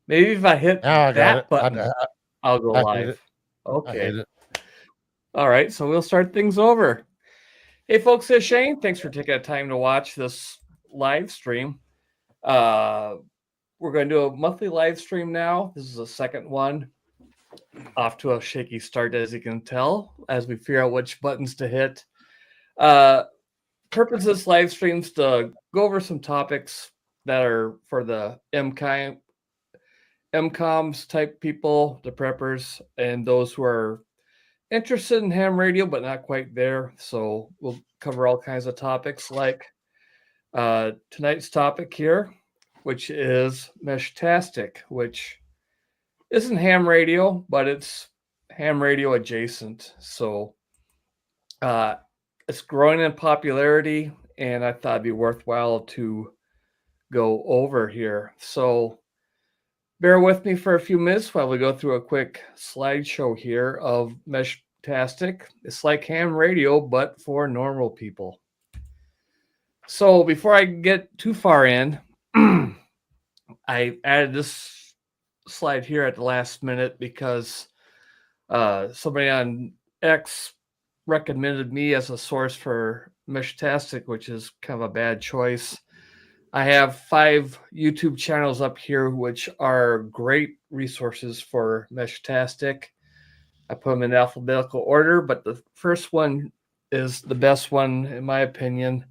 Maybe if I hit Now I got it. that button, I'll go I hit live. it. I Okay. hit it. All right, so we'll start things over. Hey, folks, it's Shane. Thanks for taking the time to watch this live stream. We're going to do a monthly live stream now. This is the second one. Off to a shaky start, as you can tell, as we figure out which buttons to hit. Purpose of this live streams to go over some topics that are for the MCOMs type people, the preppers, and those who are interested in ham radio but not quite there. So we'll cover all kinds of topics like tonight's topic here, which is Meshtastic, which isn't ham radio, but it's ham radio adjacent. So it's growing in popularity, and I thought it'd be worthwhile to go over here. So bear with me for a few minutes while we go through a quick slideshow here of Meshtastic. It's like ham radio, but for normal people. So before I get too far in, I added this slide here at the last minute because somebody on X recommended me as a source for Meshtastic, which is kind of a bad choice. I have 5 YouTube channels up here, which are great resources for Meshtastic. I put them in alphabetical order, but the first one is the best one, in my opinion.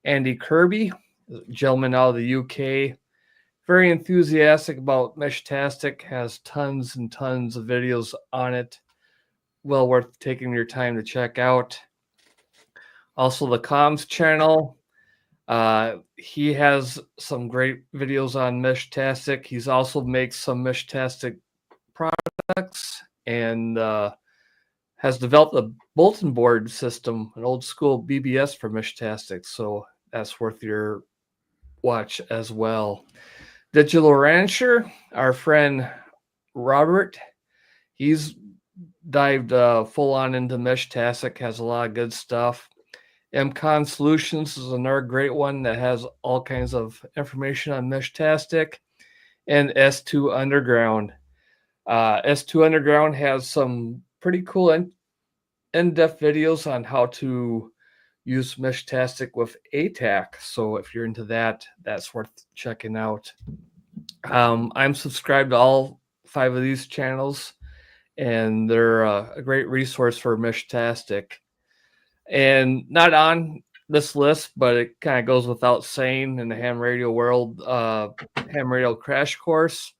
Andy Kirby, a gentleman out of the UK, very enthusiastic about Meshtastic, has tons and tons of videos on it. Well worth taking your time to check out. Also, the Comms channel. He has some great videos on Meshtastic. He's also makes some Meshtastic products and has developed a bulletin board system, an old school BBS for Meshtastic. So that's worth your watch as well. Digital Rancher, our friend Robert, he's dived full on into Meshtastic, has a lot of good stuff. MCon Solutions is another great one that has all kinds of information on Meshtastic. And S2 Underground. S2 Underground has some pretty cool in-depth videos on how to use Meshtastic with ATAC. So if you're into that, that's worth checking out. I'm subscribed to all 5 of these channels, and they're a great resource for Meshtastic. And not on this list, but it kind of goes without saying in the ham radio world, ham radio crash course.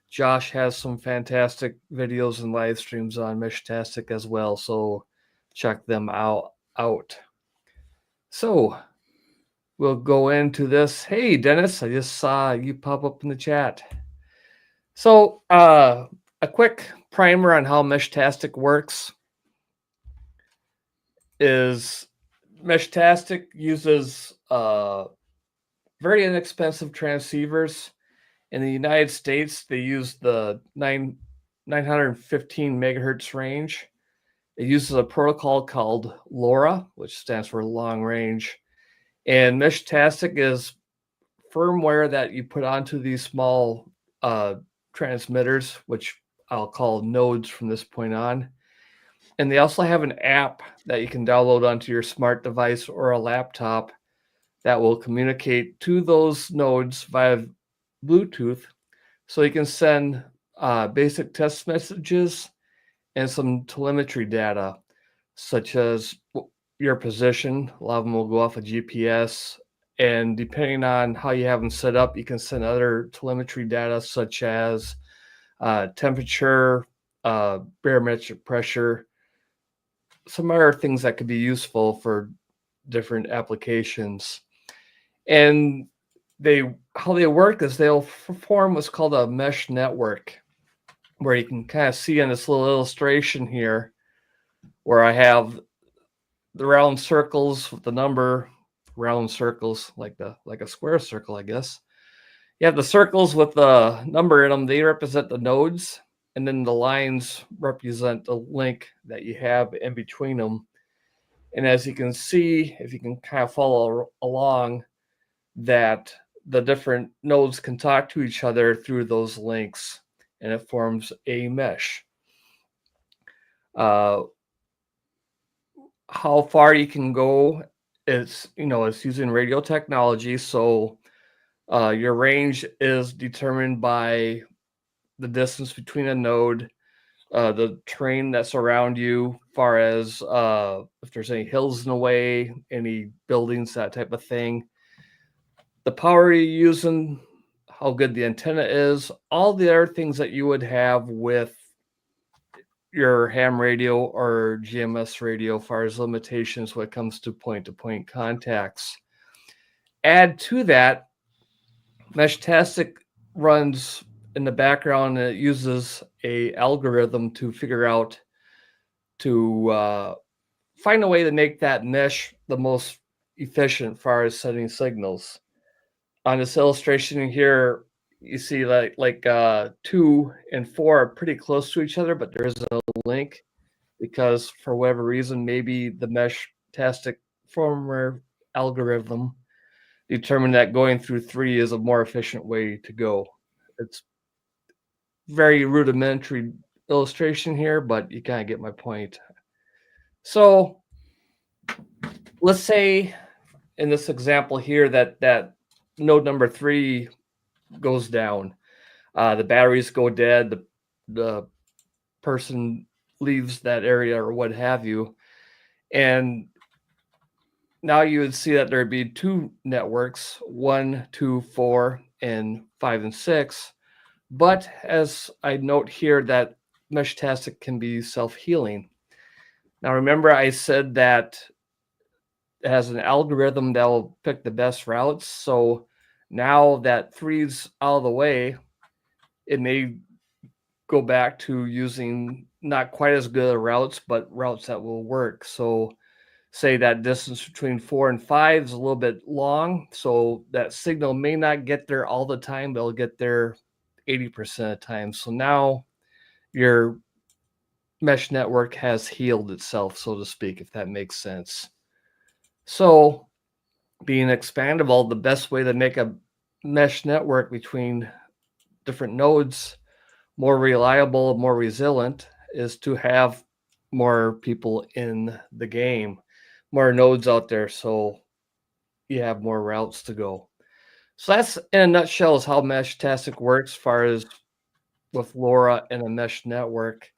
Josh has some fantastic videos and live streams on Meshtastic as well, so check them out. So we'll go into this. Hey, Dennis, I just saw you pop up in the chat. So a quick primer on how Meshtastic works is Meshtastic uses very inexpensive transceivers. In the United States, they use the 915 megahertz range. It uses a protocol called LoRa, which stands for long range. And Meshtastic is firmware that you put onto these small transmitters, which I'll call nodes from this point on. And they also have an app that you can download onto your smart device or a laptop that will communicate to those nodes via Bluetooth. So you can send basic test messages and some telemetry data, such as your position. A lot of them will go off of GPS. And depending on how you have them set up, you can send other telemetry data, such as temperature, barometric pressure, some other things that could be useful for different applications. And how they work is they'll form what's called a mesh network, where you can kind of see in this little illustration here where I have the round circles with the number, round circles like a square circle, I guess. You have the circles with the number in them. They represent the nodes, and then the lines represent the link that you have in between them. And as you can see, if you can kind of follow along, that the different nodes can talk to each other through those links, and it forms a mesh. How far you can go is, it's using radio technology. So your range is determined by the distance between a node, the terrain that's around you, far as if there's any hills in the way, any buildings, that type of thing, the power you're using, how good the antenna is, all the other things that you would have with your ham radio or GMS radio, as far as limitations when it comes to point-to-point contacts. Add to that, Meshtastic runs in the background, and it uses a algorithm to figure out to find a way to make that mesh the most efficient as far as sending signals. On this illustration here, you see like 2 and 4 are pretty close to each other, but there isn't a link because for whatever reason, maybe the Meshtastic firmware algorithm determined that going through 3 is a more efficient way to go. It's very rudimentary illustration here, but you kind of get my point. So let's say in this example here that node number 3 goes down. The batteries go dead. The person leaves that area or what have you. And now you would see that there'd be 2 networks, 1, 2, 4, and 5 and 6. But as I note here, that Meshtastic can be self-healing. Now remember I said that it has an algorithm that will pick the best routes. So now that 3's out of the way, it may go back to using not quite as good routes, but routes that will work. So say that distance between 4 and 5 is a little bit long, so that signal may not get there all the time, but it'll get there 80% of the time. So now your mesh network has healed itself, so to speak, if that makes sense. So being expandable, the best way to make a mesh network between different nodes more reliable, more resilient, is to have more people in the game, more nodes out there, so you have more routes to go. So that's, in a nutshell, is how Meshtastic works as far as with LoRa and a mesh network.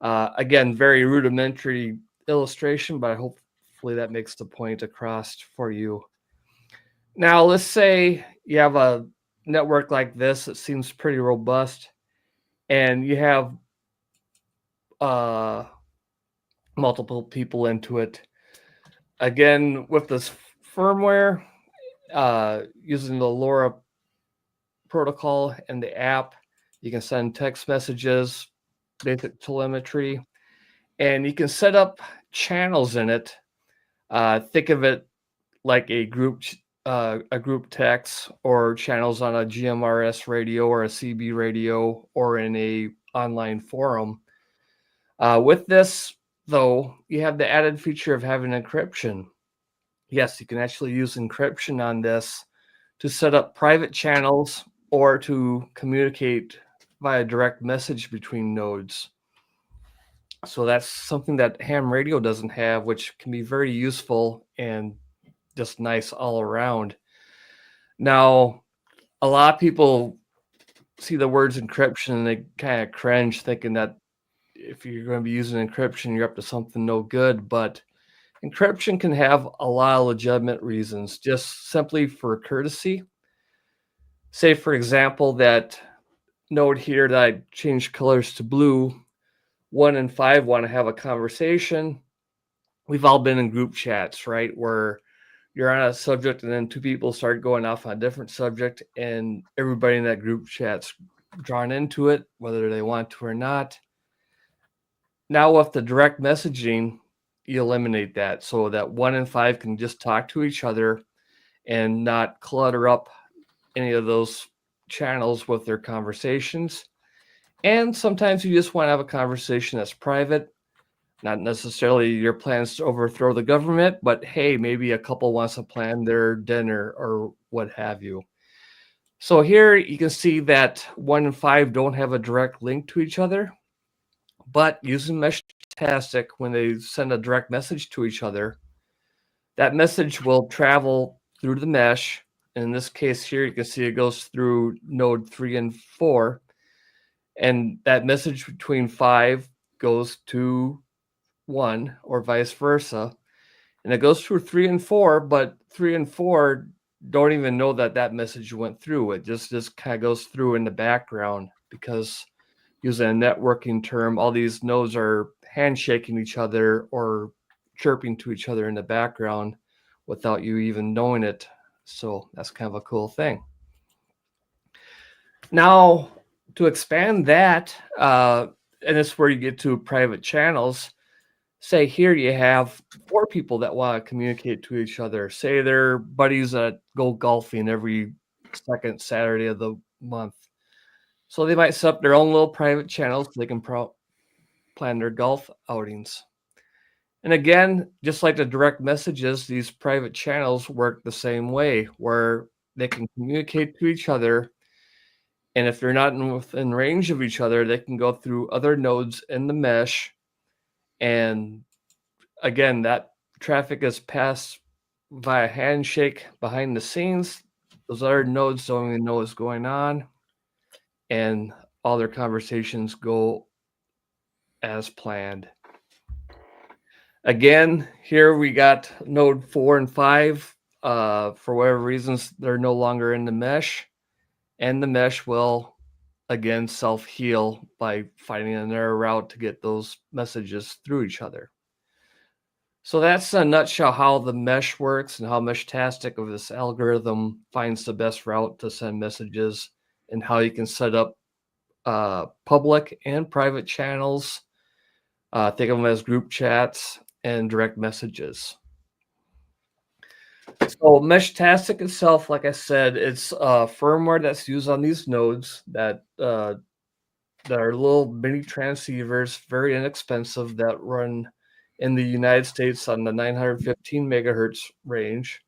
Again, very rudimentary illustration, but hopefully that makes the point across for you. Now, let's say you have a network like this that seems pretty robust, and you have multiple people into it. Again, with this firmware, using the LoRa protocol and the app, you can send text messages, basic telemetry, and you can set up channels in it. Think of it like a group text or channels on a GMRS radio or a CB radio or in a online forum. With this, though, you have the added feature of having encryption. Yes, you can actually use encryption on this to set up private channels or to communicate via direct message between nodes. So that's something that ham radio doesn't have, which can be very useful and just nice all around. Now, a lot of people see the words encryption and they kind of cringe, thinking that if you're going to be using encryption, you're up to something no good. But encryption can have a lot of legitimate reasons, just simply for courtesy. Say, for example, that node here that I changed colors to blue, 1 and 5 want to have a conversation. We've all been in group chats, right, where you're on a subject and then 2 people start going off on a different subject, and everybody in that group chat's drawn into it, whether they want to or not. Now with the direct messaging, you eliminate that so that 1 and 5 can just talk to each other and not clutter up any of those channels with their conversations. And sometimes you just want to have a conversation that's private, not necessarily your plans to overthrow the government, but hey, maybe a couple wants to plan their dinner or what have you. So here you can see that 1 and 5 don't have a direct link to each other, but using Meshtastic, when they send a direct message to each other, that message will travel through the mesh. In this case here, you can see it goes through node 3 and 4, and that message between 5 goes to 1 or vice versa. And it goes through 3 and 4, but 3 and 4 don't even know that that message went through. It just kind of goes through in the background, because using a networking term, all these nodes are handshaking each other or chirping to each other in the background without you even knowing it. So that's kind of a cool thing. Now, to expand that, and it's where you get to private channels. Say here you have 4 people that want to communicate to each other. Say they're buddies that go golfing every second Saturday of the month. So they might set up their own little private channels so they can plan their golf outings. And again, just like the direct messages, these private channels work the same way, where they can communicate to each other. And if they're not within range of each other, they can go through other nodes in the mesh. And again, that traffic is passed via handshake behind the scenes. Those other nodes don't even know what's going on, and all their conversations go as planned. Again, here we got node 4 and 5. For whatever reasons, they're no longer in the mesh, and the mesh will again self-heal by finding another route to get those messages through each other. So that's in a nutshell how the mesh works and how Meshtastic of this algorithm finds the best route to send messages, and how you can set up public and private channels. Think of them as group chats and direct messages. So Meshtastic itself, like I said, it's firmware that's used on these nodes that are little mini transceivers, very inexpensive, that run in the United States on the 915 megahertz range.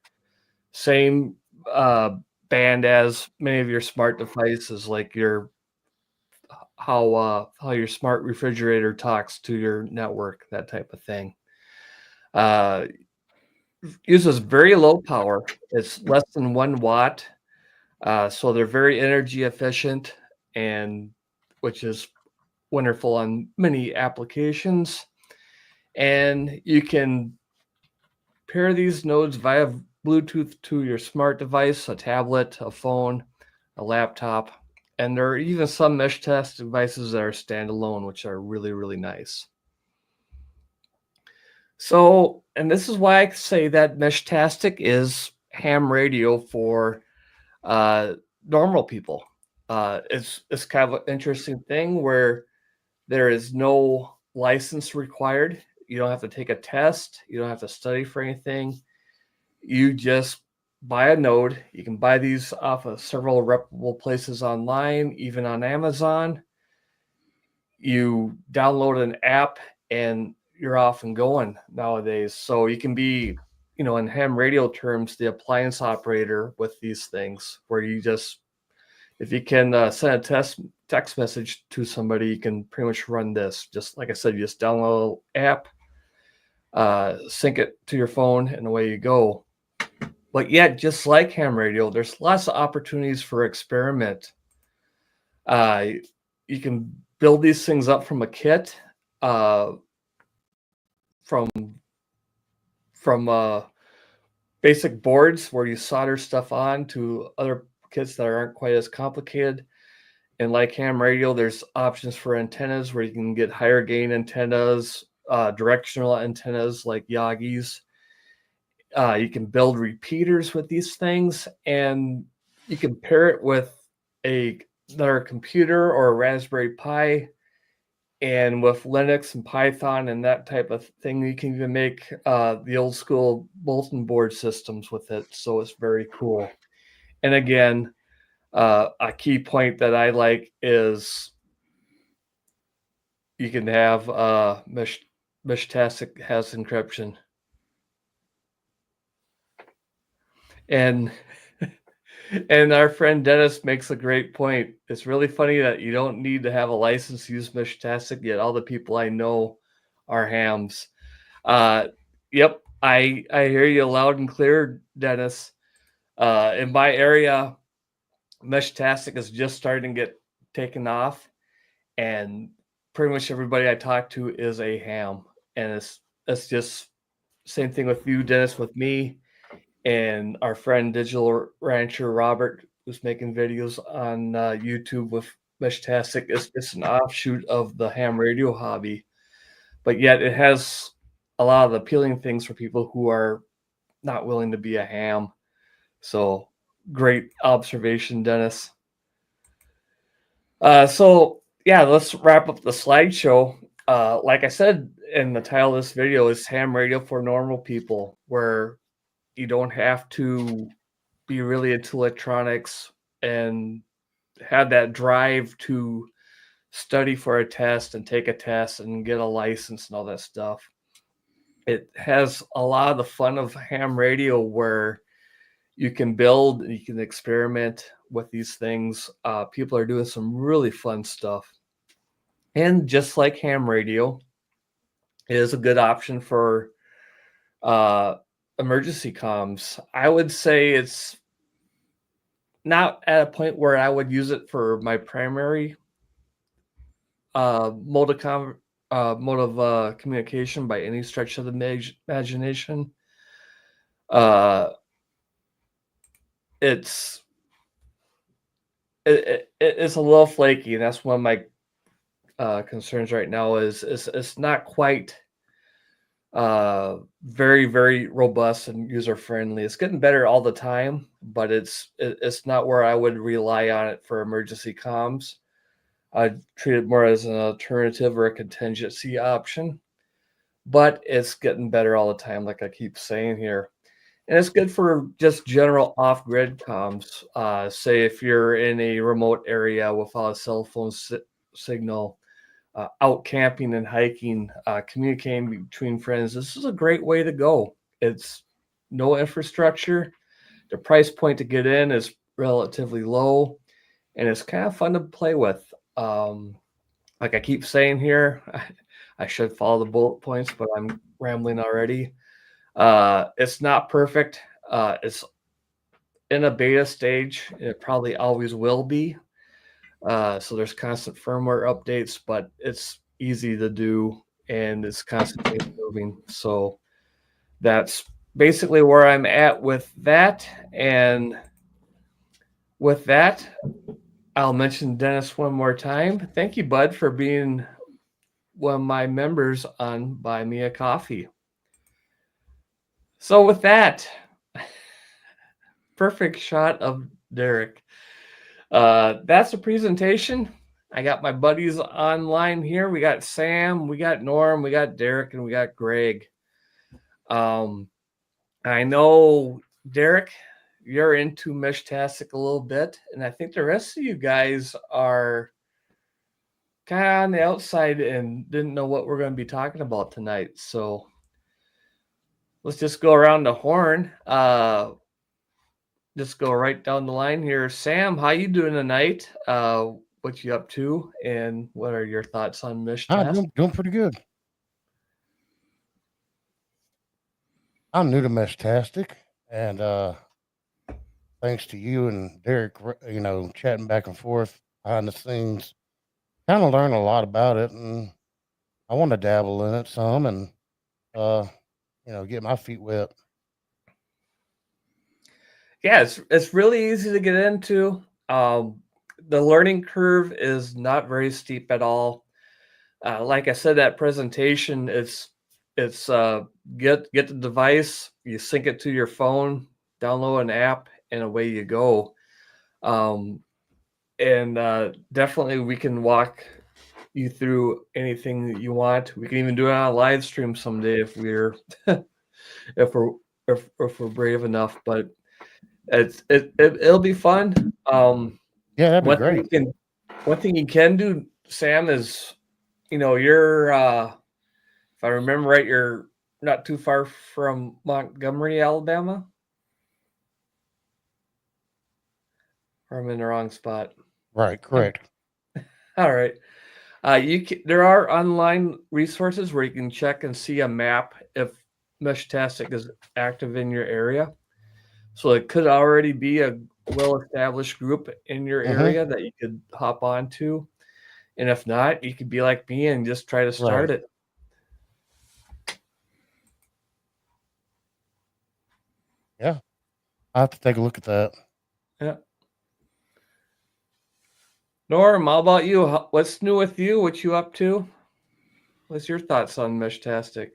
Same band as many of your smart devices, like your how your smart refrigerator talks to your network, that type of thing. Uses very low power. It's less than 1 watt. So they're very energy efficient, and which is wonderful on many applications. And you can pair these nodes via Bluetooth to your smart device, a tablet, a phone, a laptop, and there are even some Meshtastic devices that are standalone, which are really, really nice. So, and this is why I say that Meshtastic is ham radio for normal people. It's kind of an interesting thing where there is no license required. You don't have to take a test. You don't have to study for anything. You just buy a node. You can buy these off of several reputable places online, even on Amazon. You download an app and you're off and going nowadays. So you can be, in ham radio terms, the appliance operator with these things, where you just, if you can send a text message to somebody, you can pretty much run this. Just like I said, you just download an app, sync it to your phone, and away you go. But yet, just like ham radio, there's lots of opportunities for experiment. You can build these things up from a kit, from basic boards where you solder stuff on, to other kits that aren't quite as complicated. And like ham radio, there's options for antennas where you can get higher gain antennas, directional antennas like Yagis. You can build repeaters with these things, and you can pair it with another computer or a Raspberry Pi. And with Linux and Python and that type of thing, you can even make the old school bulletin board systems with it. So it's very cool. And again, a key point that I like is you can have Meshtastic has encryption. And And our friend Dennis makes a great point. It's really funny that you don't need to have a license to use Meshtastic, yet all the people I know are hams. Uh, yep, I hear you loud and clear, Dennis. In my area, Meshtastic is just starting to get taken off, and pretty much everybody I talk to is a ham. And it's just same thing with you, Dennis, with me, and our friend Digital Rancher Robert, who's making videos on YouTube with Meshtastic. It's an offshoot of the ham radio hobby, but yet it has a lot of appealing things for people who are not willing to be a ham. So great observation, Dennis. So yeah, let's wrap up the slideshow. Like I said in the title of this video, is ham radio for normal people, where you don't have to be really into electronics and have that drive to study for a test and take a test and get a license and all that stuff. It has a lot of the fun of ham radio where you can build and you can experiment with these things. People are doing some really fun stuff. And just like ham radio, it is a good option for uh, emergency comms. I would say it's not at a point where I would use it for my primary mode of communication by any stretch of the imagination. It's it's a little flaky, and that's one of my concerns right now. Is it's not quite very very robust and user friendly. It's getting better all the time, but it's not where I would rely on it for emergency comms. I'd treat it more as an alternative or a contingency option, but it's getting better all the time, like I keep saying here. And it's good for just general off-grid comms. Say if you're in a remote area without a cell phone signal, out camping and hiking, communicating between friends, this is a great way to go. It's no infrastructure. The price point to get in is relatively low, and it's kind of fun to play with. Like I keep saying here, I should follow the bullet points, but I'm rambling already. It's not perfect. It's in a beta stage. It probably always will be. So there's constant firmware updates, but it's easy to do and it's constantly improving. So that's basically where I'm at with that. And with that, I'll mention Dennis one more time. Thank you, Bud, for being one of my members on Buy Me a Coffee. So with that, perfect shot of Derek. That's the presentation. I got my buddies online here. We got Sam, we got Norm, we got Derek, and we got Greg. I know, Derek, you're into Meshtastic a little bit, and I think the rest of you guys are kind of on the outside and didn't know what we're going to be talking about tonight. So let's just go around the horn. Just go right down the line here. Sam, how you doing tonight? What you up to, and what are your thoughts on Meshtastic? Doing pretty good. I'm new to Meshtastic, and thanks to you and Derek, chatting back and forth behind the scenes, kind of learn a lot about it, and I want to dabble in it some, and uh, get my feet wet. Yeah, it's really easy to get into. The learning curve is not very steep at all. Like I said, that presentation, it's get the device, you sync it to your phone, download an app, and away you go. Um, and definitely we can walk you through anything that you want. We can even do it on a live stream someday if we're if we're if we're brave enough. But it'll be fun. Yeah, that'd be One thing great. one thing you can do, Sam, is you're if I remember right, you're not too far from Montgomery, Alabama. Or I'm in the wrong spot. Right, correct. All right. There are online resources where you can check and see a map if Meshtastic is active in your area. So it could already be a well-established group in your area that you could hop onto. And if not, you could be like me and just try to start it. Yeah. I'll have to take a look at that. Yeah. Norm, how about you? What's new with you? What you up to? What's your thoughts on Meshtastic?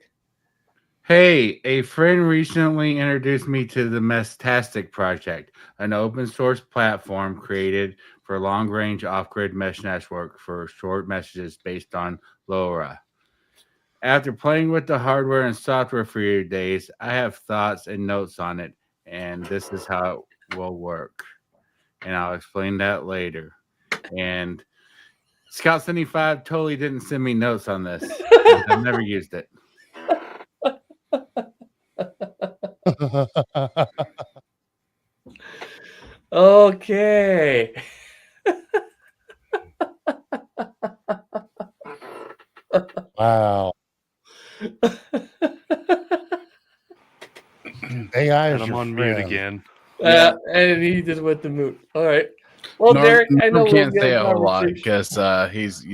Hey, a friend recently introduced me to the Meshtastic project, an open source platform created for long range off grid mesh network for short messages based on LoRa. After playing with the hardware and software for a few days, I have thoughts and notes on it, and this is how it will work. And I'll explain that later. And Scout75 totally didn't send me notes on this. I've never used it. Okay. Wow. AI And is I'm your on friend. mute again. And he just went to mute. All right. Well, Norm, Derek, I know Norm we'll can't get say a a whole lot conversation. because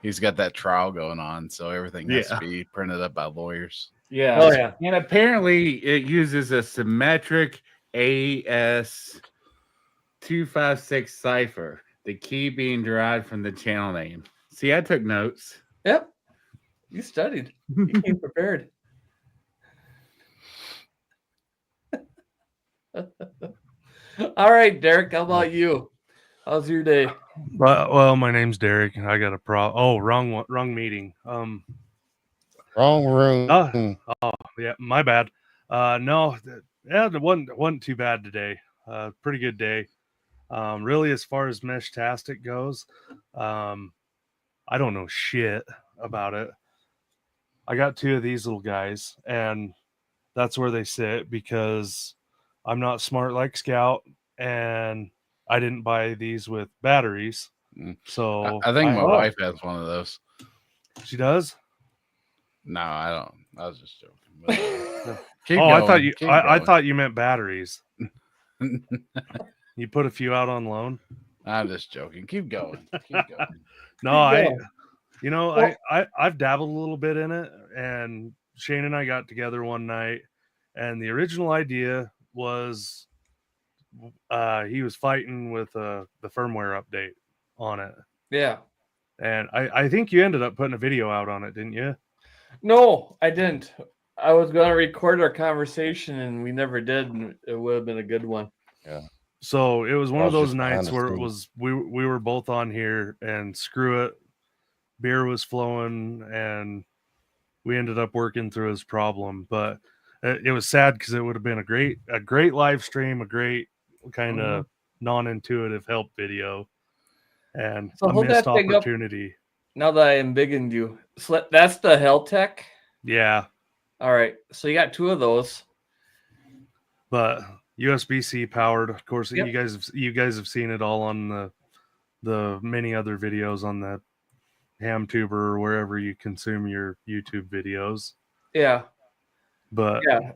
he's got that trial going on, so everything has to be printed up by lawyers. Yeah. Oh, yeah. And apparently it uses a symmetric AS256 cipher, the key being derived from the channel name. See, I took notes. Yep. You studied. You came prepared. All right, Derek, how about you? How's your day? Well, my name's Derek. I got a wrong meeting. Wrong room. Oh, yeah, my bad. No, it wasn't too bad today. Pretty good day. Really, as far as Meshtastic goes, I don't know shit about it. I got two of these little guys, and that's where they sit because I'm not smart like Scout, and I didn't buy these with batteries. So I think my wife has one of those. She does? No, I don't. I was just joking. I thought you meant batteries. You put a few out on loan? I'm just joking. Keep going. Keep going. No, I've dabbled a little bit in it, and Shane and I got together one night, and the original idea was he was fighting with the firmware update on it. Yeah. And I think you ended up putting a video out on it, didn't you? No, I didn't. I was going to record our conversation, and we never did, and it would have been a good one. Yeah. So it was one of those nights where it was we were both on here, and screw it, beer was flowing, and we ended up working through his problem. But it was sad because it would have been a great live stream, a great kind of non-intuitive help video, and so a missed opportunity. Now that I embiggened you, so that's the Heltec. Yeah. All right. So you got two of those, but USB-C powered. Of course, you guys have seen it all on the many other videos on the HamTuber or wherever you consume your YouTube videos. Yeah. But yeah,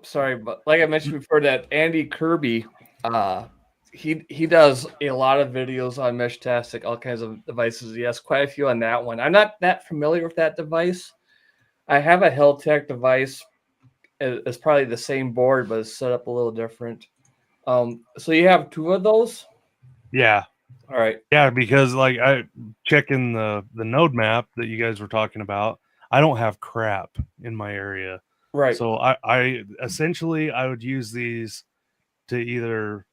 sorry, but like I mentioned before, that Andy Kirby, he does a lot of videos on Meshtastic, all kinds of devices. He has quite a few on that one. I'm not that familiar with that device. I have a Heltec device. It's probably the same board, but it's set up a little different. So you have two of those? Yeah. All right. Yeah, because like I checking the node map that you guys were talking about, I don't have crap in my area. Right. So I essentially I would use these to either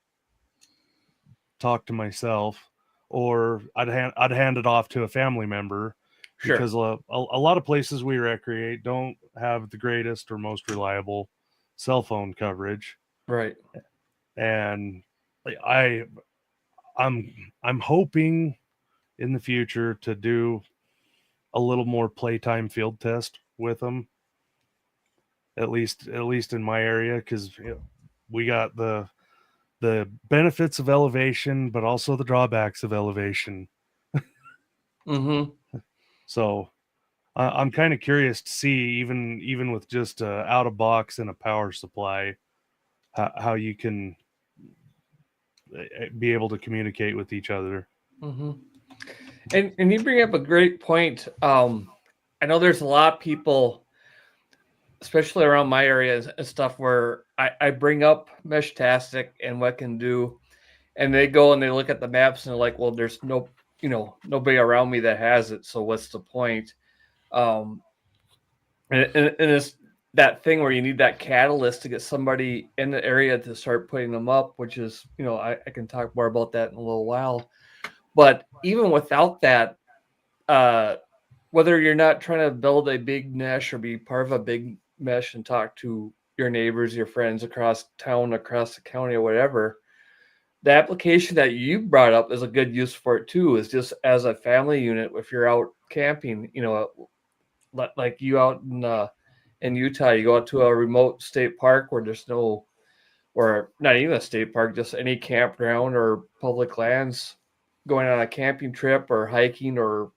talk to myself or I'd hand it off to a family member. Sure. Because a lot of places we recreate don't have the greatest or most reliable cell phone coverage. Right. And I'm hoping in the future to do a little more playtime field test with them. At least in my area, because we got the the benefits of elevation, but also the drawbacks of elevation. Mm-hmm. So I'm kind of curious to see, even with just out of box and a power supply, how you can be able to communicate with each other. Mm-hmm. And you bring up a great point. I know there's a lot of people, especially around my area and stuff, where I bring up Meshtastic and what it can do, and they go and they look at the maps and they're like, well, there's nobody around me that has it, so what's the point? And it's that thing where you need that catalyst to get somebody in the area to start putting them up, which is, I can talk more about that in a little while. But even without that, whether you're not trying to build a big mesh or be part of a big mesh and talk to your neighbors, your friends across town, across the county, or whatever, the application that you brought up is a good use for it too. Is just as a family unit, if you're out camping, like you out in Utah, you go out to a remote state park where there's no, or not even a state park, just any campground or public lands, going on a camping trip or hiking or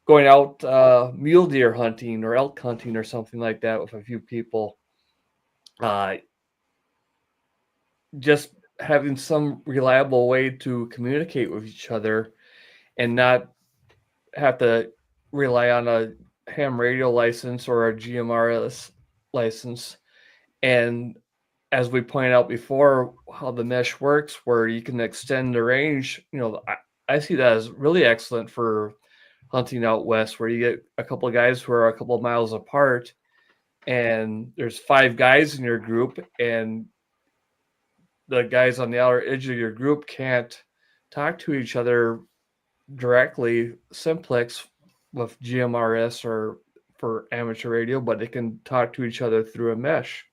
going out mule deer hunting or elk hunting or something like that with a few people. Just having some reliable way to communicate with each other and not have to rely on a ham radio license or a GMRS license. And as we pointed out before, how the mesh works, where you can extend the range, I see that as really excellent for hunting out west, where you get a couple of guys who are a couple of miles apart, and there's 5 guys in your group, and the guys on the outer edge of your group can't talk to each other directly simplex with GMRS or for amateur radio, but they can talk to each other through a mesh.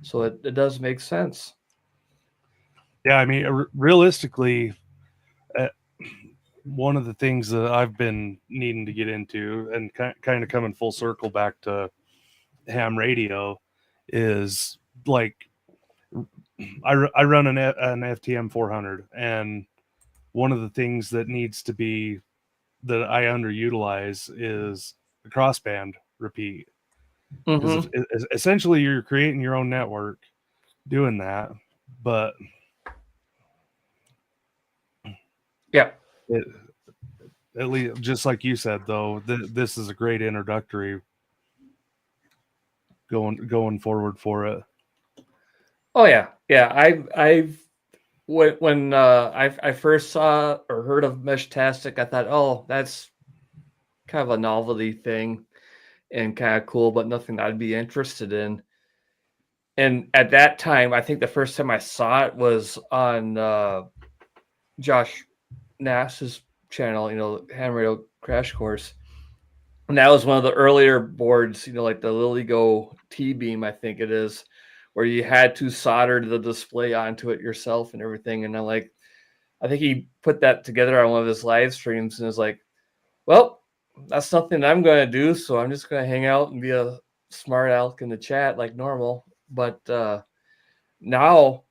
So it does make sense. Yeah, I mean, realistically, one of the things that I've been needing to get into, and kind of coming full circle back to ham radio, is like I run an FTM 400, and one of the things that needs to be, that I underutilize, is the crossband repeat. Because essentially you're creating your own network doing that, but yeah, at least, just like you said, though, this is a great introductory going forward for it. Oh yeah. When I first saw or heard of Meshtastic, I thought, oh, that's kind of a novelty thing and kind of cool, but nothing I'd be interested in. And at that time, I think the first time I saw it was on Josh Nass's channel, Ham Radio Crash Course. And that was one of the earlier boards, like the LilyGo T-Beam, I think it is, where you had to solder the display onto it yourself and everything. And I think he put that together on one of his live streams and was like, well, that's something I'm going to do. So I'm just going to hang out and be a smart aleck in the chat like normal. But now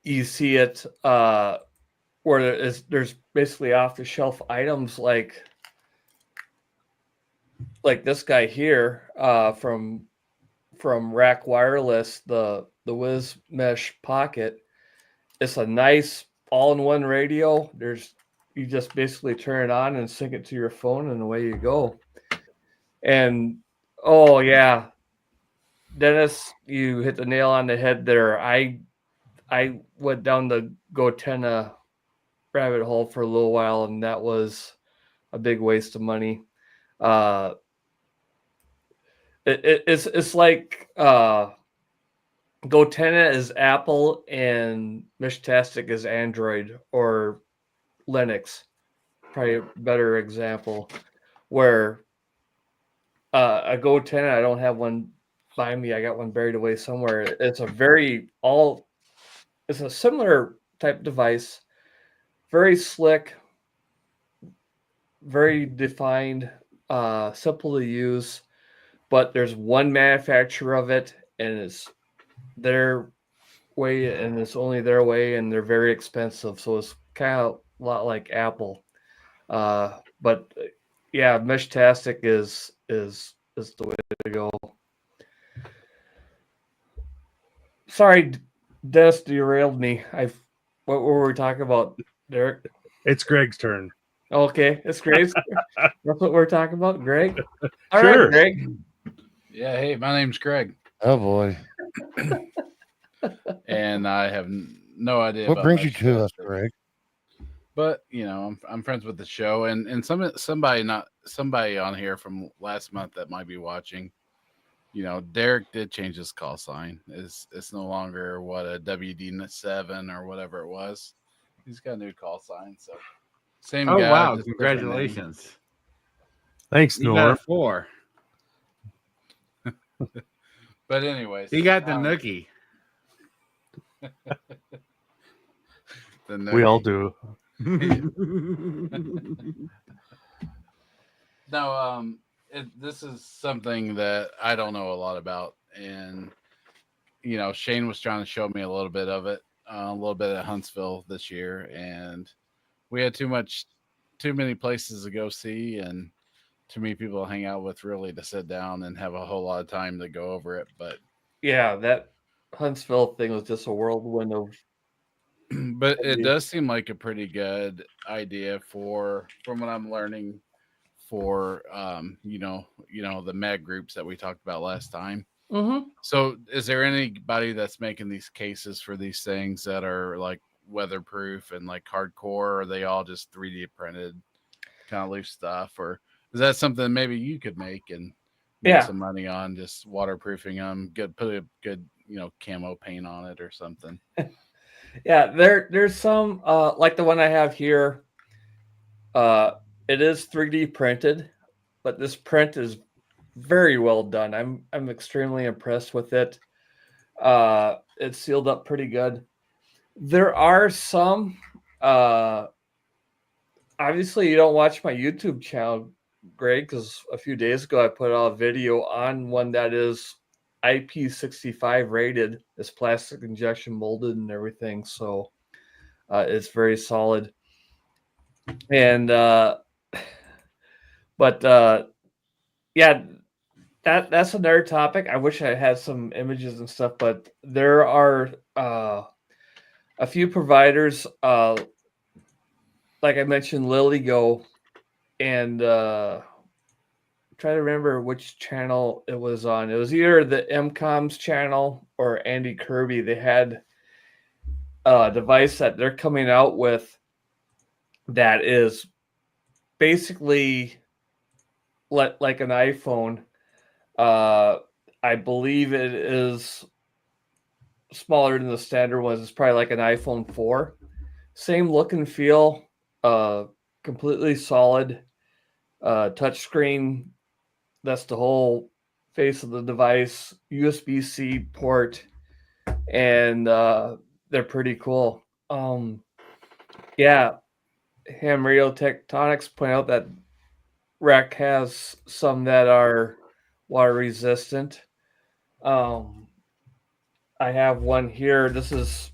you see it where there's basically off the shelf items like this guy here from Rack Wireless, the Wiz Mesh Pocket. It's a nice all-in-one radio. You just basically turn it on and sync it to your phone, and away you go. And oh yeah, Dennis, you hit the nail on the head there. I went down the Gotenna rabbit hole for a little while, and that was a big waste of money. It's like Gotenna is Apple and Meshtastic is Android or Linux. Probably a better example. Where a Gotenna, I don't have one by me. I got one buried away somewhere. It's a similar type device. Very slick, very defined, simple to use. But there's one manufacturer of it, and way, and it's only their way, and they're very expensive. So it's kind of a lot like Apple. But yeah, Meshtastic is the way to go. Sorry, Dennis derailed me. What were we talking about, Derek? It's Greg's turn. Okay, it's Greg's. That's what we're talking about, Greg. All Sure. right, Greg. Yeah, hey, my name's Greg, Oh boy. and I have no idea What about brings you to us, Meshtastic. Greg? But you know, I'm friends with the show, and somebody on here from last month that might be watching. You know, Derek did change his call sign. It's no longer what a WD7 or whatever it was. He's got a new call sign. So same Oh guy. wow! Just different name. Congratulations. Thanks, You got a Norm. 4. But anyways, He got the nookie. We all do. No, this is something that I don't know a lot about, and you know, Shane was trying to show me a little bit of it, a little bit at Huntsville this year, and we had too many places to go see, and too many people to hang out with, really, to sit down and have a whole lot of time to go over it. But Yeah, that Huntsville thing was just a whirlwind of. but it does seem like a pretty good idea from what I'm learning, for you know the med groups that we talked about last time. Mm-hmm. So is there anybody that's making these cases for these things that are like weatherproof and like hardcore, or are they all just 3D printed kind of loose stuff, or is that something maybe you could make and make some money on, just waterproofing them, put a good camo paint on it or something? Yeah, there's some like the one I have here. It is 3D printed, but this print is very well done. I'm extremely impressed with it. It's sealed up pretty good. There are some. Obviously, you don't watch my YouTube channel, Greg, because a few days ago I put out a video on one that is IP65 rated. It's plastic injection molded and everything, so it's very solid. And but yeah, that's another topic. I wish I had some images and stuff, but there are a few providers, like I mentioned, LilyGo, and try to remember which channel it was on. It was either the MCOM's channel or Andy Kirby. They had a device that they're coming out with that is basically like an iPhone. I believe it is smaller than the standard ones. It's probably like an iPhone 4. Same look and feel, completely solid touchscreen. That's the whole face of the device. USB-C port, and they're pretty cool. Yeah, Ham Radio Tectonics point out that Rec has some that are water resistant. I have one here. This is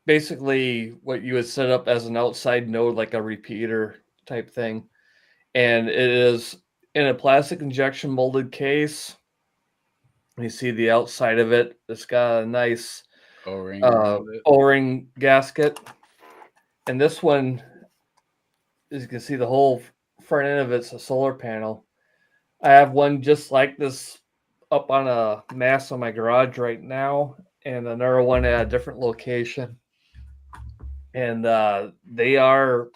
basically what you would set up as an outside node, like a repeater type thing. And it is in a plastic injection molded case. You see the outside of it. It's got a nice O-ring gasket. And this one, as you can see, the whole front end of it's a solar panel. I have one just like this up on a mast on my garage right now, and another one at a different location. And they are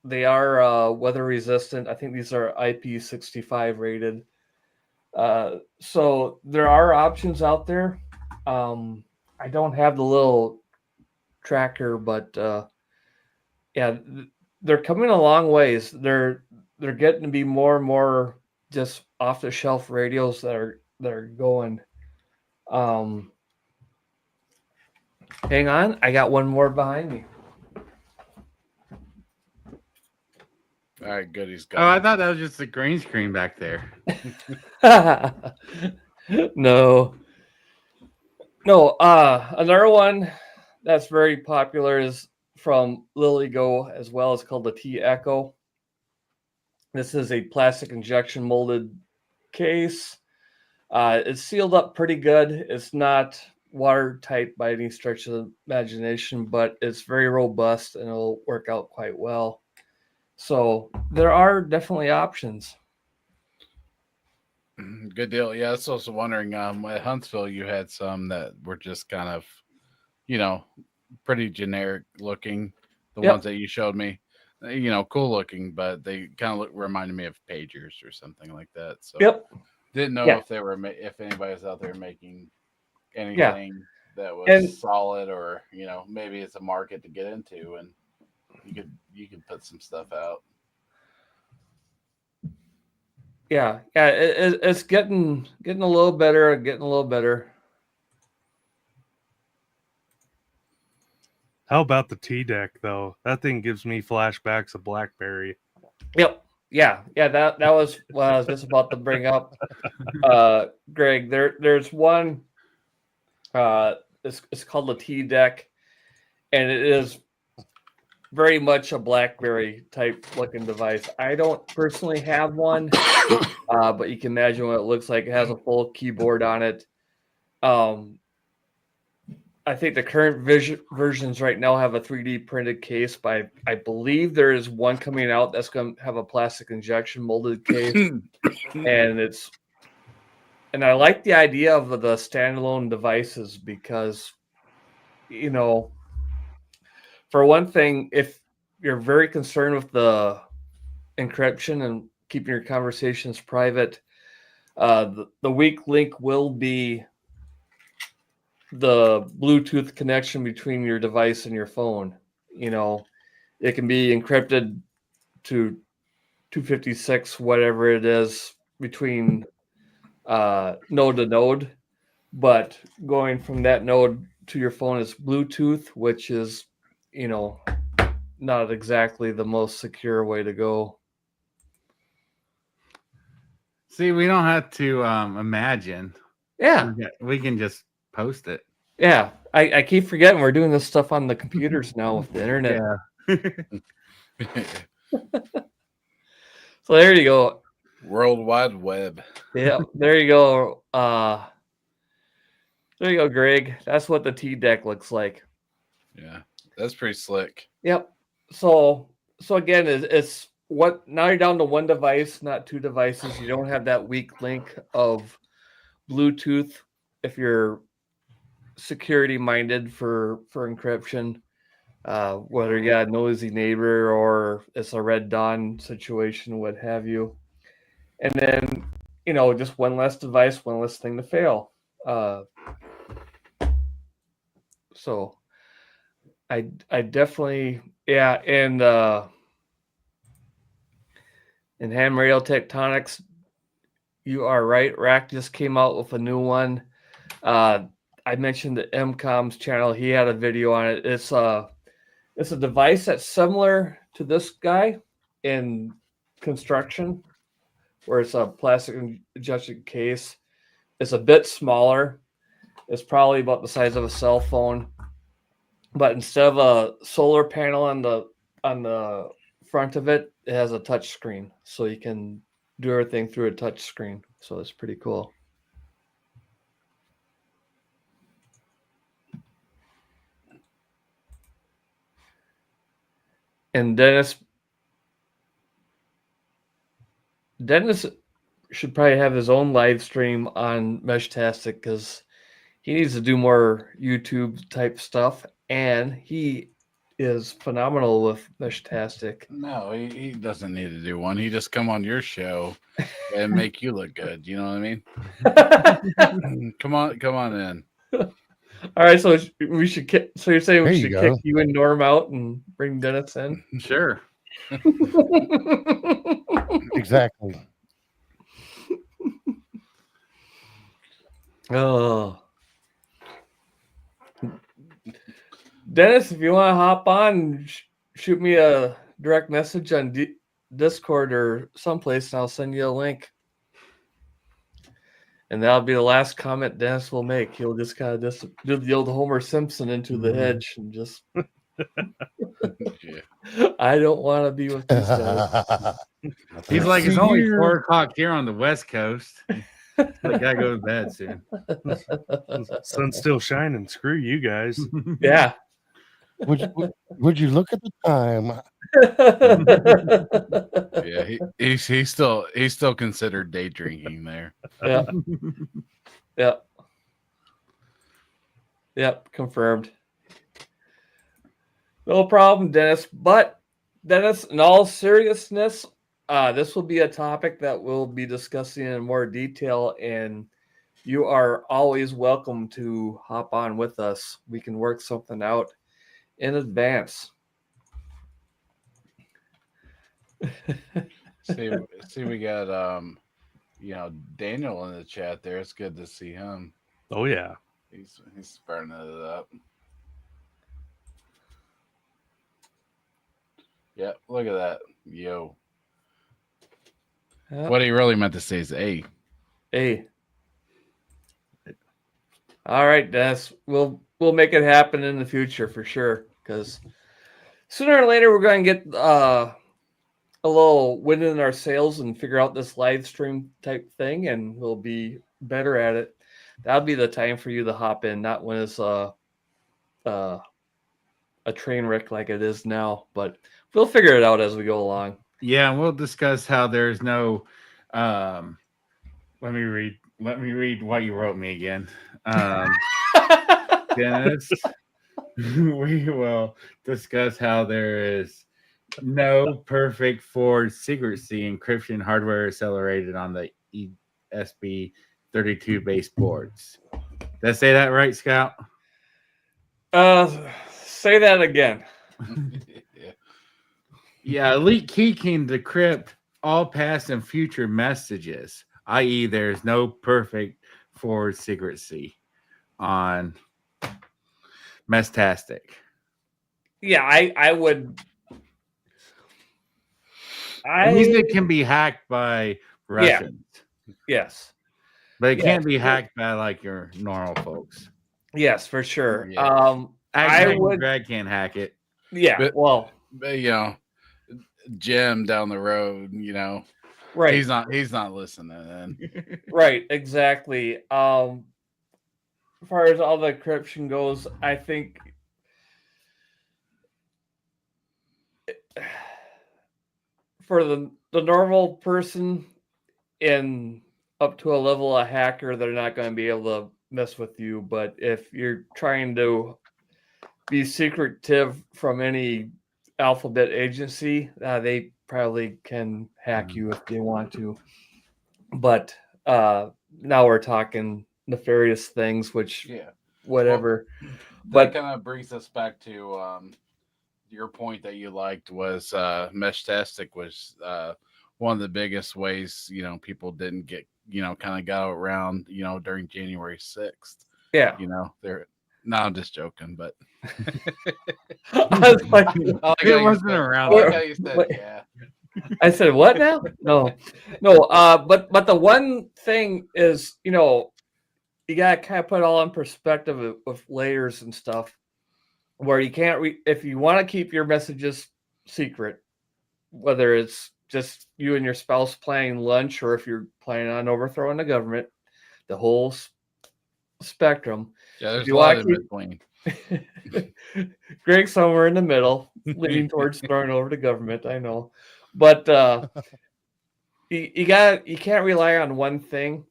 weather resistant. I think these are IP65 rated. So there are options out there. I don't have the little tracker, but yeah, they're coming a long ways. They're getting to be more and more just off the shelf radios that are going. Hang on, I got one more behind me. All right, good. He's Oh, I gone. thought that was just the green screen back there. No, No, another one that's very popular is from LilyGo as well. It's called the T Echo. This is a plastic injection molded case. It's sealed up pretty good. It's not watertight by any stretch of the imagination, but it's very robust and it'll work out quite well. So there are definitely options. Good deal. Yeah, that's also wondering. At Huntsville, you had some that were just kind of, pretty generic looking. The Yep. ones that you showed me, cool looking, but they kind of reminded me of pagers or something like that. So Yep. didn't know Yeah. if they were if anybody was out there making Yeah. anything that was And- solid, or maybe it's a market to get into, and you could put some stuff out. Yeah. It's getting a little better. How about the DEC though? That thing gives me flashbacks of BlackBerry. Yep. Yeah. That was what I was just about to bring up. Greg, there's one. It's called the DEC, and it is very much a BlackBerry type looking device. I don't personally have one, but you can imagine what it looks like. It has a full keyboard on it. I think the current versions right now have a 3D printed case, but I believe there is one coming out that's going to have a plastic injection molded case, and I like the idea of the standalone devices because, for one thing, if you're very concerned with the encryption and keeping your conversations private, the weak link will be the Bluetooth connection between your device and your phone. It can be encrypted to 256, whatever it is, between node to node, but going from that node to your phone is Bluetooth, which is, not exactly the most secure way to go. See, we don't have to imagine. Yeah. We can just post it. Yeah. I keep forgetting we're doing this stuff on the computers now with the internet. Yeah. So there you go. World Wide Web. Yeah, there you go. There you go, Greg. That's what the DEC looks like. Yeah, that's pretty slick. Yep. So again, it's what now you're down to one device, not two devices. You don't have that weak link of Bluetooth if you're security minded for encryption. Whether you got a noisy neighbor or it's a Red Dawn situation, what have you. And then, just one less device, one less thing to fail. So I definitely, yeah. And in ham radio tectonics, you are right. Rack just came out with a new one. I mentioned the MCOM's channel. He had a video on it. It's a device that's similar to this guy in construction, where it's a plastic injection case. It's a bit smaller. It's probably about the size of a cell phone, but instead of a solar panel on the front of it, it has a touch screen, so you can do everything through a touch screen. So it's pretty cool. And Dennis should probably have his own live stream on Meshtastic because he needs to do more YouTube type stuff, and he is phenomenal with Meshtastic. No, he doesn't need to do one. He just come on your show and make you look good. You know what I mean? Come on in. All right, so we should. So you're saying There we you should go. kick you and Norm out and bring Dennis in? Sure. Exactly. Oh, Dennis, if you want to hop on, shoot me a direct message on Discord or someplace, and I'll send you a link. And that'll be the last comment Dennis will make. He'll just kind of just do the old Homer Simpson into the hedge and just. Yeah. I don't want to be with these guys. He's like, it's only Here. 4 o'clock here on the West Coast. Like, gotta go to bed soon. Sun's still shining. Screw you guys. Yeah. Would you look at the time? Yeah, he's still considered day drinking there. Yeah. Yep. Yep. Confirmed. No problem, Dennis. But Dennis, in all seriousness, this will be a topic that we'll be discussing in more detail, and you are always welcome to hop on with us. We can work something out in advance. See, we got Daniel in the chat there. It's good to see him. Oh yeah. He's burning it up. Yep, look at that. Yo. Yep. What he really meant to say is A. Hey. All right, Dennis. We'll make it happen in the future for sure. Because sooner or later we're going to get a little wind in our sails and figure out this live stream type thing, and we'll be better at it. That'll be the time for you to hop in, not when it's a train wreck like it is now. But we'll figure it out as we go along. Yeah, and we'll discuss how there's no. Let me read what you wrote me again, Dennis. We will discuss how there is no perfect forward secrecy encryption hardware accelerated on the ESP32 baseboards. Did I say that right, Scout? Say that again. Yeah, Elite Key can decrypt all past and future messages, i.e., there's no perfect forward secrecy on Meshtastic. Yeah, I would. At least it can be hacked by Russians. Yes. But it can't be hacked by like your normal folks. Yes, for sure. Yeah. Actually, Greg can't hack it. Yeah, But Jim down the road, right. He's not listening. Right, exactly. As far as all the encryption goes, I think for the normal person and up to a level of hacker, they're not going to be able to mess with you. But if you're trying to be secretive from any alphabet agency, they probably can hack you if they want to. But now we're talking nefarious things, which whatever. But that kind of brings us back to your point that you liked was Meshtastic was one of the biggest ways people didn't get kind of got around during January 6th. Yeah, they're. No, I'm just joking, but I was like, it wasn't around. I like how you said, yeah. I said, what now? No. But the one thing is, you got to kind of put it all in perspective with layers and stuff, where you can't if you want to keep your messages secret, whether it's just you and your spouse planning lunch, or if you're planning on overthrowing the government, the whole spectrum. Yeah, there's a lot in between. Greg somewhere in the middle, leaning towards throwing over the government. I know, but you can't rely on one thing,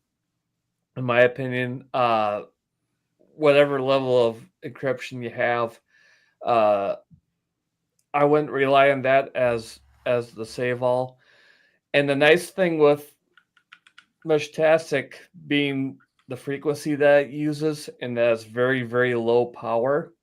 in my opinion. Whatever level of encryption you have, I wouldn't rely on that as the save all. And the nice thing with Meshtastic being the frequency that it uses, and that's very, very low power,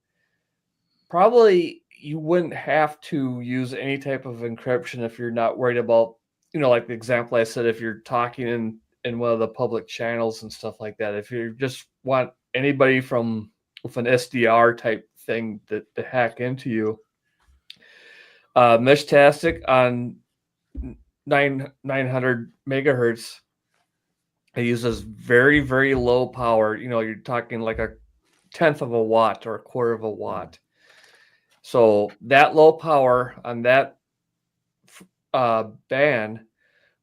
probably you wouldn't have to use any type of encryption if you're not worried about, like the example I said, if you're talking in one of the public channels and stuff like that. If you just want anybody with an SDR type thing to hack into you, Meshtastic on 900 megahertz It uses very, very low power. You're talking like a 1/10 of a watt or a 1/4 of a watt. So that low power on that band,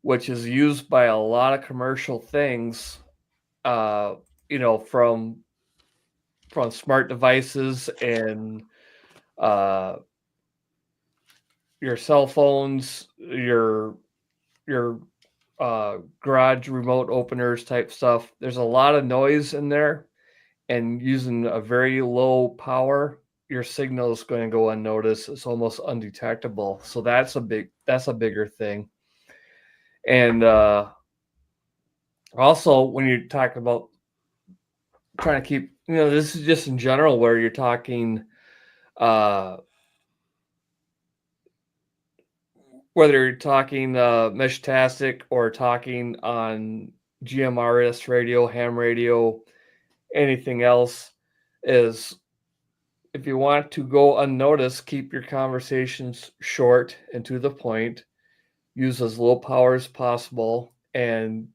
which is used by a lot of commercial things, from smart devices and your cell phones, your garage remote openers type stuff. There's a lot of noise in there, and using a very low power, your signal is going to go unnoticed. It's almost undetectable. So that's a bigger thing. And also, when you're talking about trying to keep, this is just in general where you're talking, whether you're talking Meshtastic or talking on GMRS radio, ham radio, anything else, is if you want to go unnoticed, keep your conversations short and to the point, use as low power as possible, and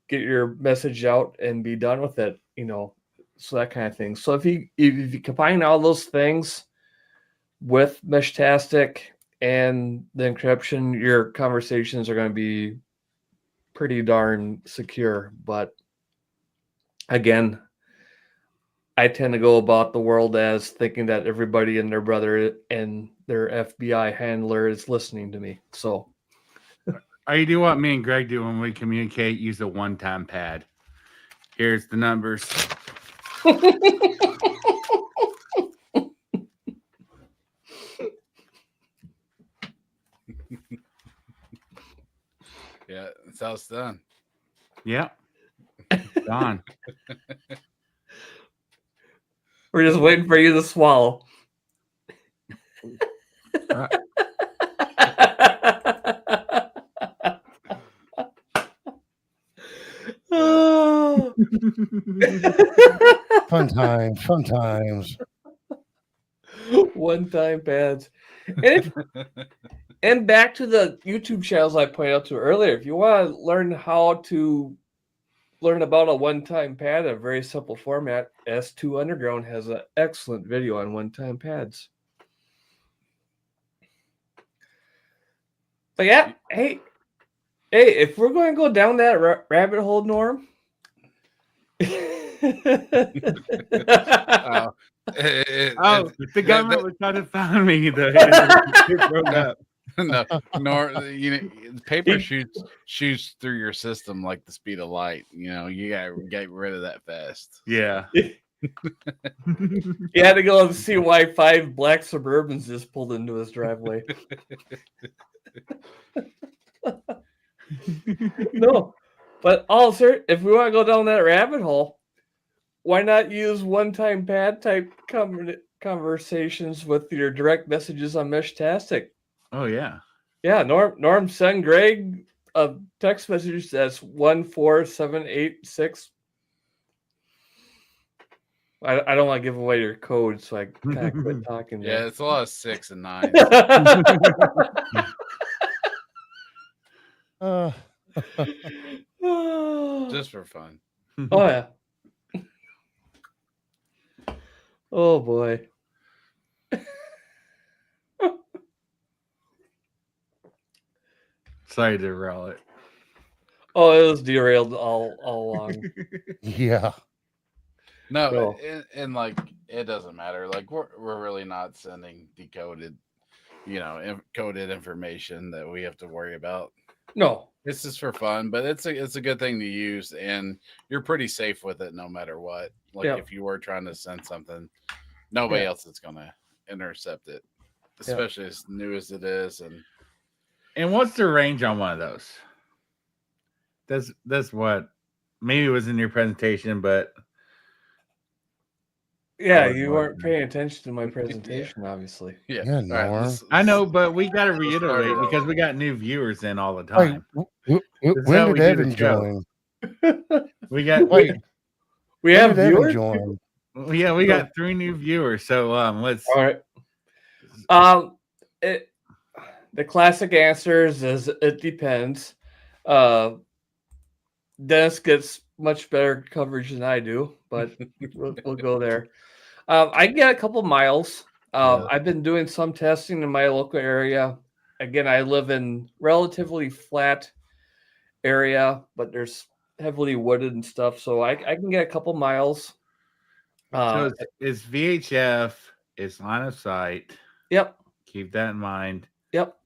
get your message out and be done with it, so that kind of thing. So if you combine all those things with Meshtastic and the encryption, your conversations are going to be pretty darn secure. But again, I tend to go about the world as thinking that everybody and their brother and their FBI handler is listening to me. So you do what me and Greg do when we communicate, use a one-time pad. Here's the numbers. Yeah, that's how it's done. Yep. Gone. We're just waiting for you to swallow. Oh. Fun times. One-time pads. And back to the YouTube channels I pointed out to earlier. If you want to learn how to learn about a one-time pad in a very simple format, S2 Underground has an excellent video on one-time pads. But yeah, hey, if we're going to go down that rabbit hole, Norm. The government was trying to find me. It broke up. No, nor paper shoots through your system like the speed of light. You gotta get rid of that fast. Yeah. You had to go and see why 5 black Suburbans just pulled into his driveway. No, but also, if we want to go down that rabbit hole, why not use one-time pad type conversations with your direct messages on Meshtastic? Oh yeah. Yeah, Norm send Greg a text message that's 14786. I don't want to give away your code, so I kind of quit talking. Yeah, it's a lot of 6 and 9. Just for fun. Oh yeah. Oh boy. Sorry to derail it. Oh, it was derailed all along. Yeah. No, and like it doesn't matter. Like we're really not sending decoded, coded information that we have to worry about. No, it's just for fun, but it's a good thing to use, and you're pretty safe with it no matter what. Like if you were trying to send something, nobody else is gonna intercept it, especially as new as it is. And what's the range on one of those? That's what maybe it was in your presentation, but yeah, you weren't paying attention to my presentation, obviously. Yeah, Norm. I know, but we got to reiterate because we got new viewers in all the time. Wait, when did Evan join? We got we have viewers. Join? Yeah, we got 3 new viewers. So let's. All right. The classic answers is it depends. Dennis gets much better coverage than I do, but we'll go there. I get a couple miles. Yeah. I've been doing some testing in my local area. Again, I live in relatively flat area, but there's heavily wooded and stuff, so I can get a couple miles. So it's VHF, it's line of sight. Yep, Keep that in mind. yep.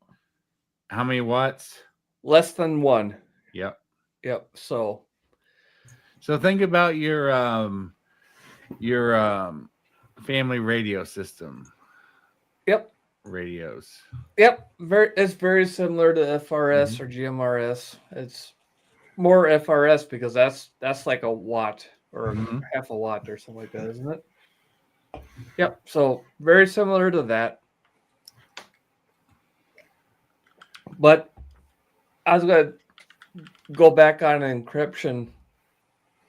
How many watts? Less than 1. Yep. Yep. So think about your family radio system. yep. Radios. Yep. It's very similar to FRS or GMRS. It's more FRS because that's like a watt or half a watt or something like that, isn't it? Yep. So very similar to that. But I was gonna go back on encryption.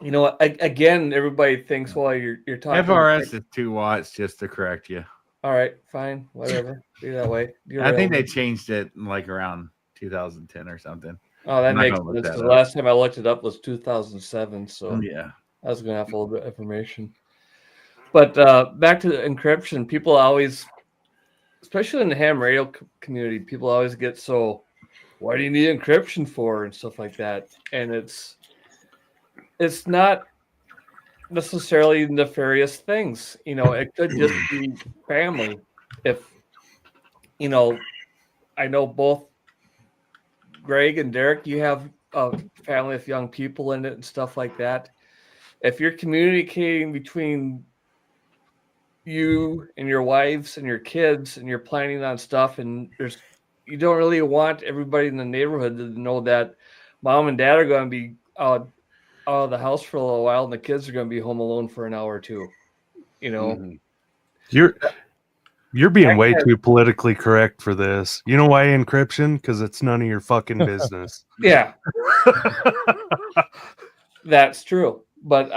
You know, again, everybody thinks, well, you're talking FRS is 2 watts, just to correct you. All right, fine, whatever. Be that way. I think they changed it like around 2010 or something. Oh, that makes sense. Because the last time I looked it up was 2007. So yeah, I was gonna have a little bit of information. But back to the encryption, people always, especially in the ham radio community, people always get so, why do you need encryption for and stuff like that? And it's not necessarily nefarious things. You know, it could just be family. If, you know, I know both Greg and Derek, you have a family with young people in it and stuff like that. If you're communicating between you and your wives and your kids and you're planning on stuff and you don't really want everybody in the neighborhood to know that mom and dad are going to be out of the house for a little while and the kids are going to be home alone for an hour or two. You know, You're being way too politically correct for this. You know why encryption? Because it's none of your fucking business. Yeah. That's true. But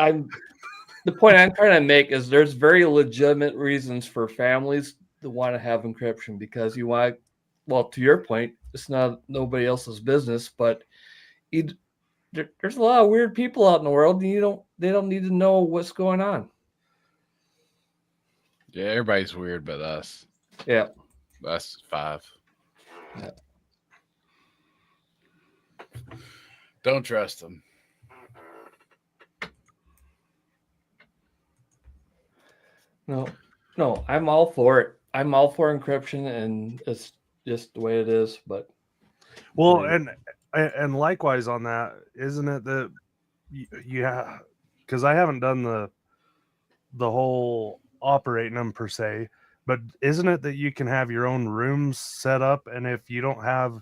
the point I'm trying to make is there's very legitimate reasons for families to want to have encryption because you want, well, to your point, it's not nobody else's business, but there's a lot of weird people out in the world and they don't need to know what's going on. Yeah, everybody's weird but us. Yeah. Us 5. Yeah. Don't trust them. No, I'm all for it. I'm all for encryption and it's just the way it is, but well, and likewise on that, isn't it that yeah, because I haven't done the whole operating them per se, but isn't it that you can have your own rooms set up, and if you don't have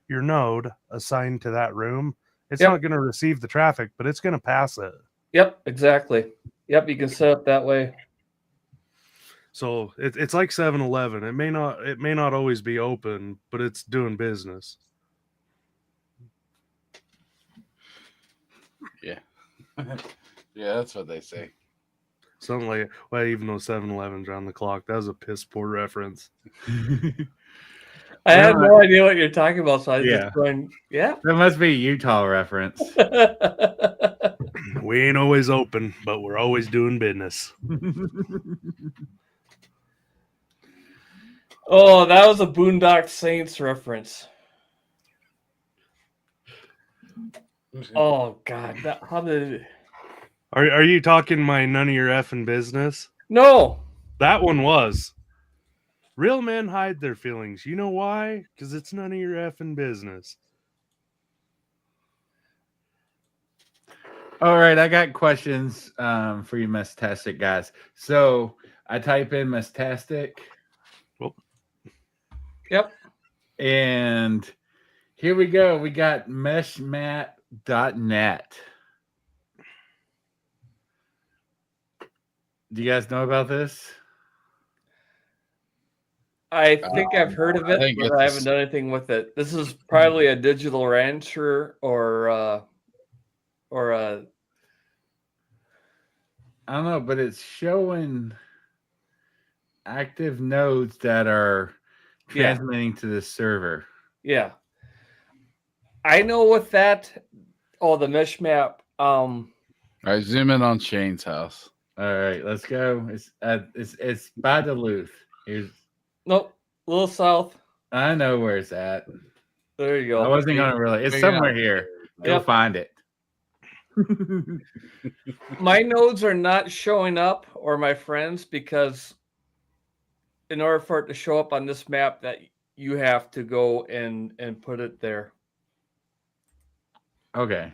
your node assigned to that room, it's not going to receive the traffic, but it's going to pass it. Yep, exactly. Yep, you can set up that way. So it's like 7-Eleven. It may not always be open, but it's doing business. Yeah. Yeah, that's what they say. Something like, well, even though 7-Eleven's around the clock, that was a piss poor reference. I had no idea what you're talking about, so I was just going, That must be a Utah reference. We ain't always open, but we're always doing business. Oh, that was a Boondock Saints reference. Oh God, how did it... Are you talking my none of your effing business? No, that one was. Real men hide their feelings. You know why? Because it's none of your effing business. All right, I got questions for you Meshtastic guys. So I type in Meshtastic. Yep. And here we go. We got meshmat.net. Do you guys know about this? I think I've heard of it, but I haven't done anything with it. This is probably a digital rancher or a... I don't know, but it's showing active nodes that are transmitting to the server. Yeah. I know with that. Oh, the mesh map. All right, zoom in on Shane's house. All right, let's go. It's by Duluth. Here's Nope, a little south. I know where it's at. There you I go. wasn't gonna really. It's Figure somewhere out here. where Go Yep. find it. My nodes are not showing up, or my friends, because in order for it to show up on this map, that you have to go and put it there. Okay.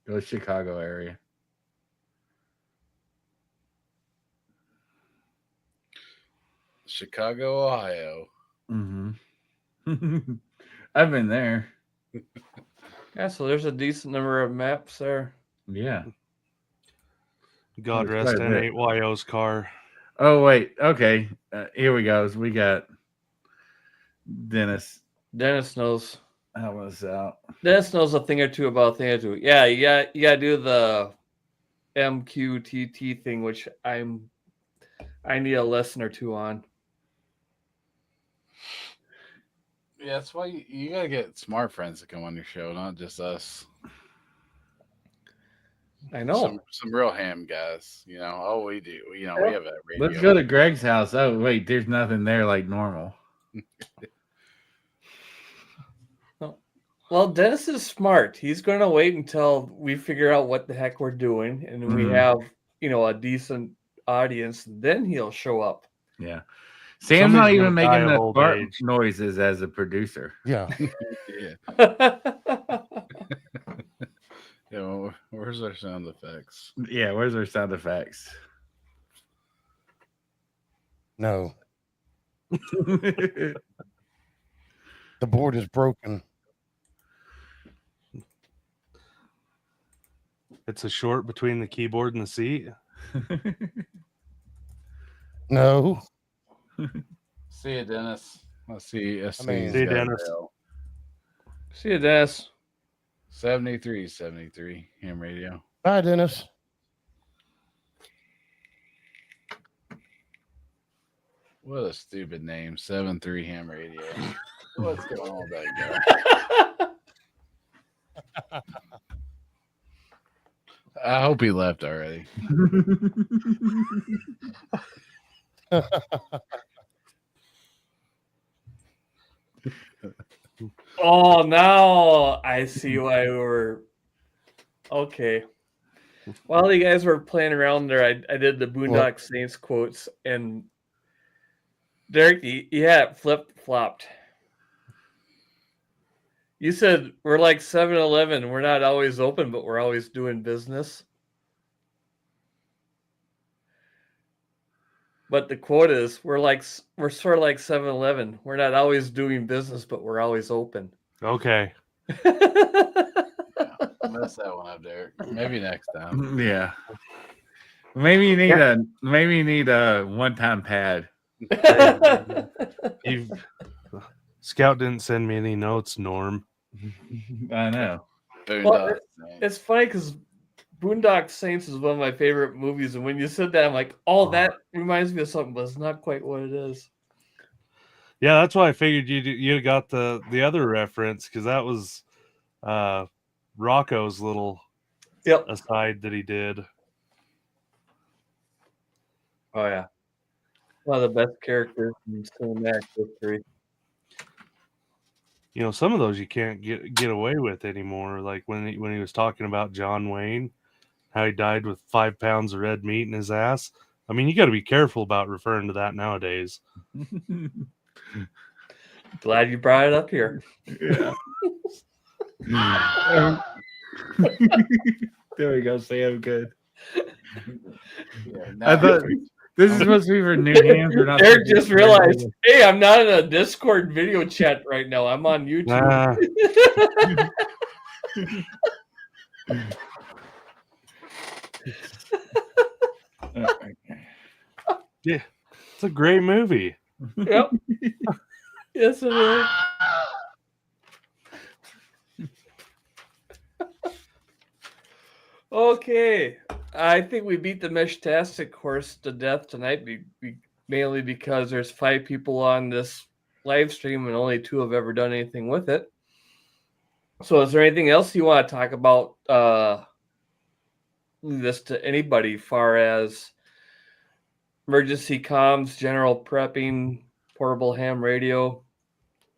Go to Chicago area. Chicago, Ohio. Mm-hmm. I've been there. Yeah, so there's a decent number of maps there. Yeah. God That's rest quite a bit. N8YO's car. Oh wait. Okay. Here we go. We got Dennis. Dennis knows. Help us out. Dennis knows a thing or two about thing or two. Yeah, you gotta do the MQTT thing, which I need a lesson or two on. Yeah, that's why you gotta get smart friends to come on your show, not just us. I know. Some real ham guys. You know, oh, we do. You know, we have a radio. Let's go to Greg's house. Oh wait, there's nothing there like normal. Well, Dennis is smart. He's going to wait until we figure out what the heck we're doing, and we Mhm. have a decent audience. Then he'll show up. Yeah. Sam's Somebody's not gonna even die making of the old fart age. noises as a producer. Yeah. Yeah. Yeah. Well, where's our sound effects? Yeah, where's our sound effects? No. The board is broken. It's a short between the keyboard and the seat. No. See you, Dennis. Let's see. mean- See you, Dennis. See you, Dennis. 73 ham radio. Bye, Dennis. What a stupid name. 73 ham radio. What's going on with that guy? I hope he left already. Oh, now I see why we were. Okay. While you guys were playing around there, I did the Boondock Saints quotes, and Derek, you had it flip-flopped. You said we're like 7-Eleven. We're not always open, but we're always doing business. But the quote is, we're sort of like 7-Eleven. We're not always doing business, but we're always open. Okay. Mess that one up, Derek. Maybe next time. Yeah. Maybe you need a one-time pad. Scout didn't send me any notes, Norm. I know. Boondock Saints. It's funny because Boondock Saints is one of my favorite movies, and when you said that, I'm like, oh, that reminds me of something, but it's not quite what it is. Yeah, that's why I figured you got the other reference, because that was Rocco's little aside that he did. Oh yeah, one of the best characters in cinematic history. You know, some of those you can't get away with anymore. Like when he was talking about John Wayne, how he died with 5 pounds of red meat in his ass. I mean, you got to be careful about referring to that nowadays. Glad you brought it up here. Yeah. There we go, Sam. Good. Yeah, I thought this is supposed to be for new hands. Or not. Eric just realized, hey, I'm not in a Discord video chat right now. I'm on YouTube. Yeah, it's a great movie. Yep. Yes, it is. Okay. I think we beat the Meshtastic horse to death tonight, mainly because there's 5 people on this live stream and only 2 have ever done anything with it. So is there anything else you want to talk about this to anybody far as emergency comms, general prepping, portable ham radio,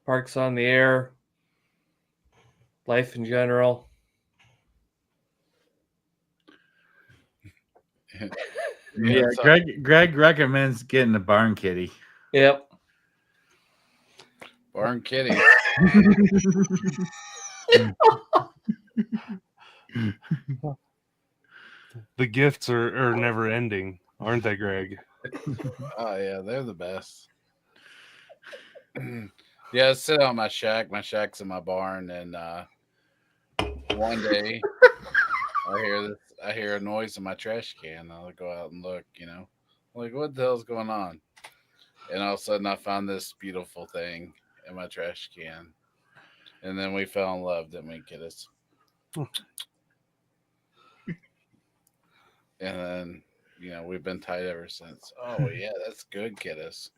parks on the air, life in general? Yeah, so- Greg recommends getting the barn kitty. Yep. Barn kitty. The gifts are never ending, aren't they, Greg? Oh yeah, they're the best. Yeah, I sit on my shack. My shack's in my barn, and one day I hear a noise in my trash can. I'll go out and look, like what the hell's going on? And all of a sudden I found this beautiful thing in my trash can. And then we fell in love, didn't we, kiddos? And then, we've been tight ever since. Oh yeah, that's good, kiddos.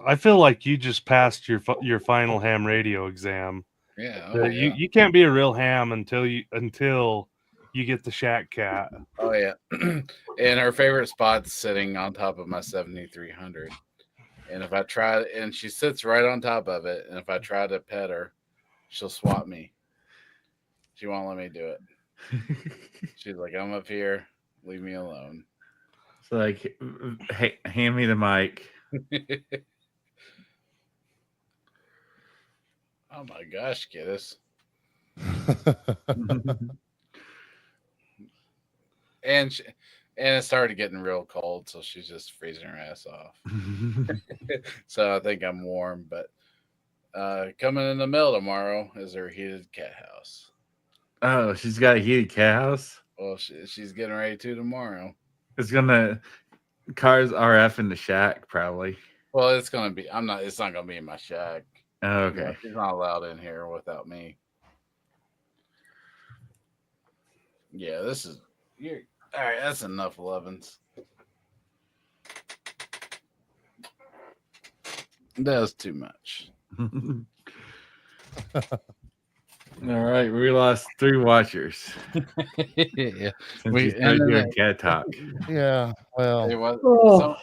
I feel like you just passed your final ham radio exam. Yeah. You can't be a real ham until you get the shack cat. Oh yeah. And her favorite spot's sitting on top of my 7300. And if I try, and she sits right on top of it, and if I try to pet her, she'll swat me. She won't let me do it. She's like, I'm up here, leave me alone. It's like, hey, hand me the mic. Oh my gosh, kiddos. And it started getting real cold, so she's just freezing her ass off. So I think I'm warm, but coming in the mail tomorrow is her heated cat house. Oh, she's got a heated cat house? Well, she's getting ready to tomorrow. It's gonna cars RF in the shack, probably. Well, it's gonna be. It's not gonna be in my shack. Oh, okay. No, she's not allowed in here without me. Yeah, you're all right. That's enough, Levins. That was too much. All right, we lost 3 watchers. Yeah, Since we started doing cat talk. Yeah, well, it was. Oh,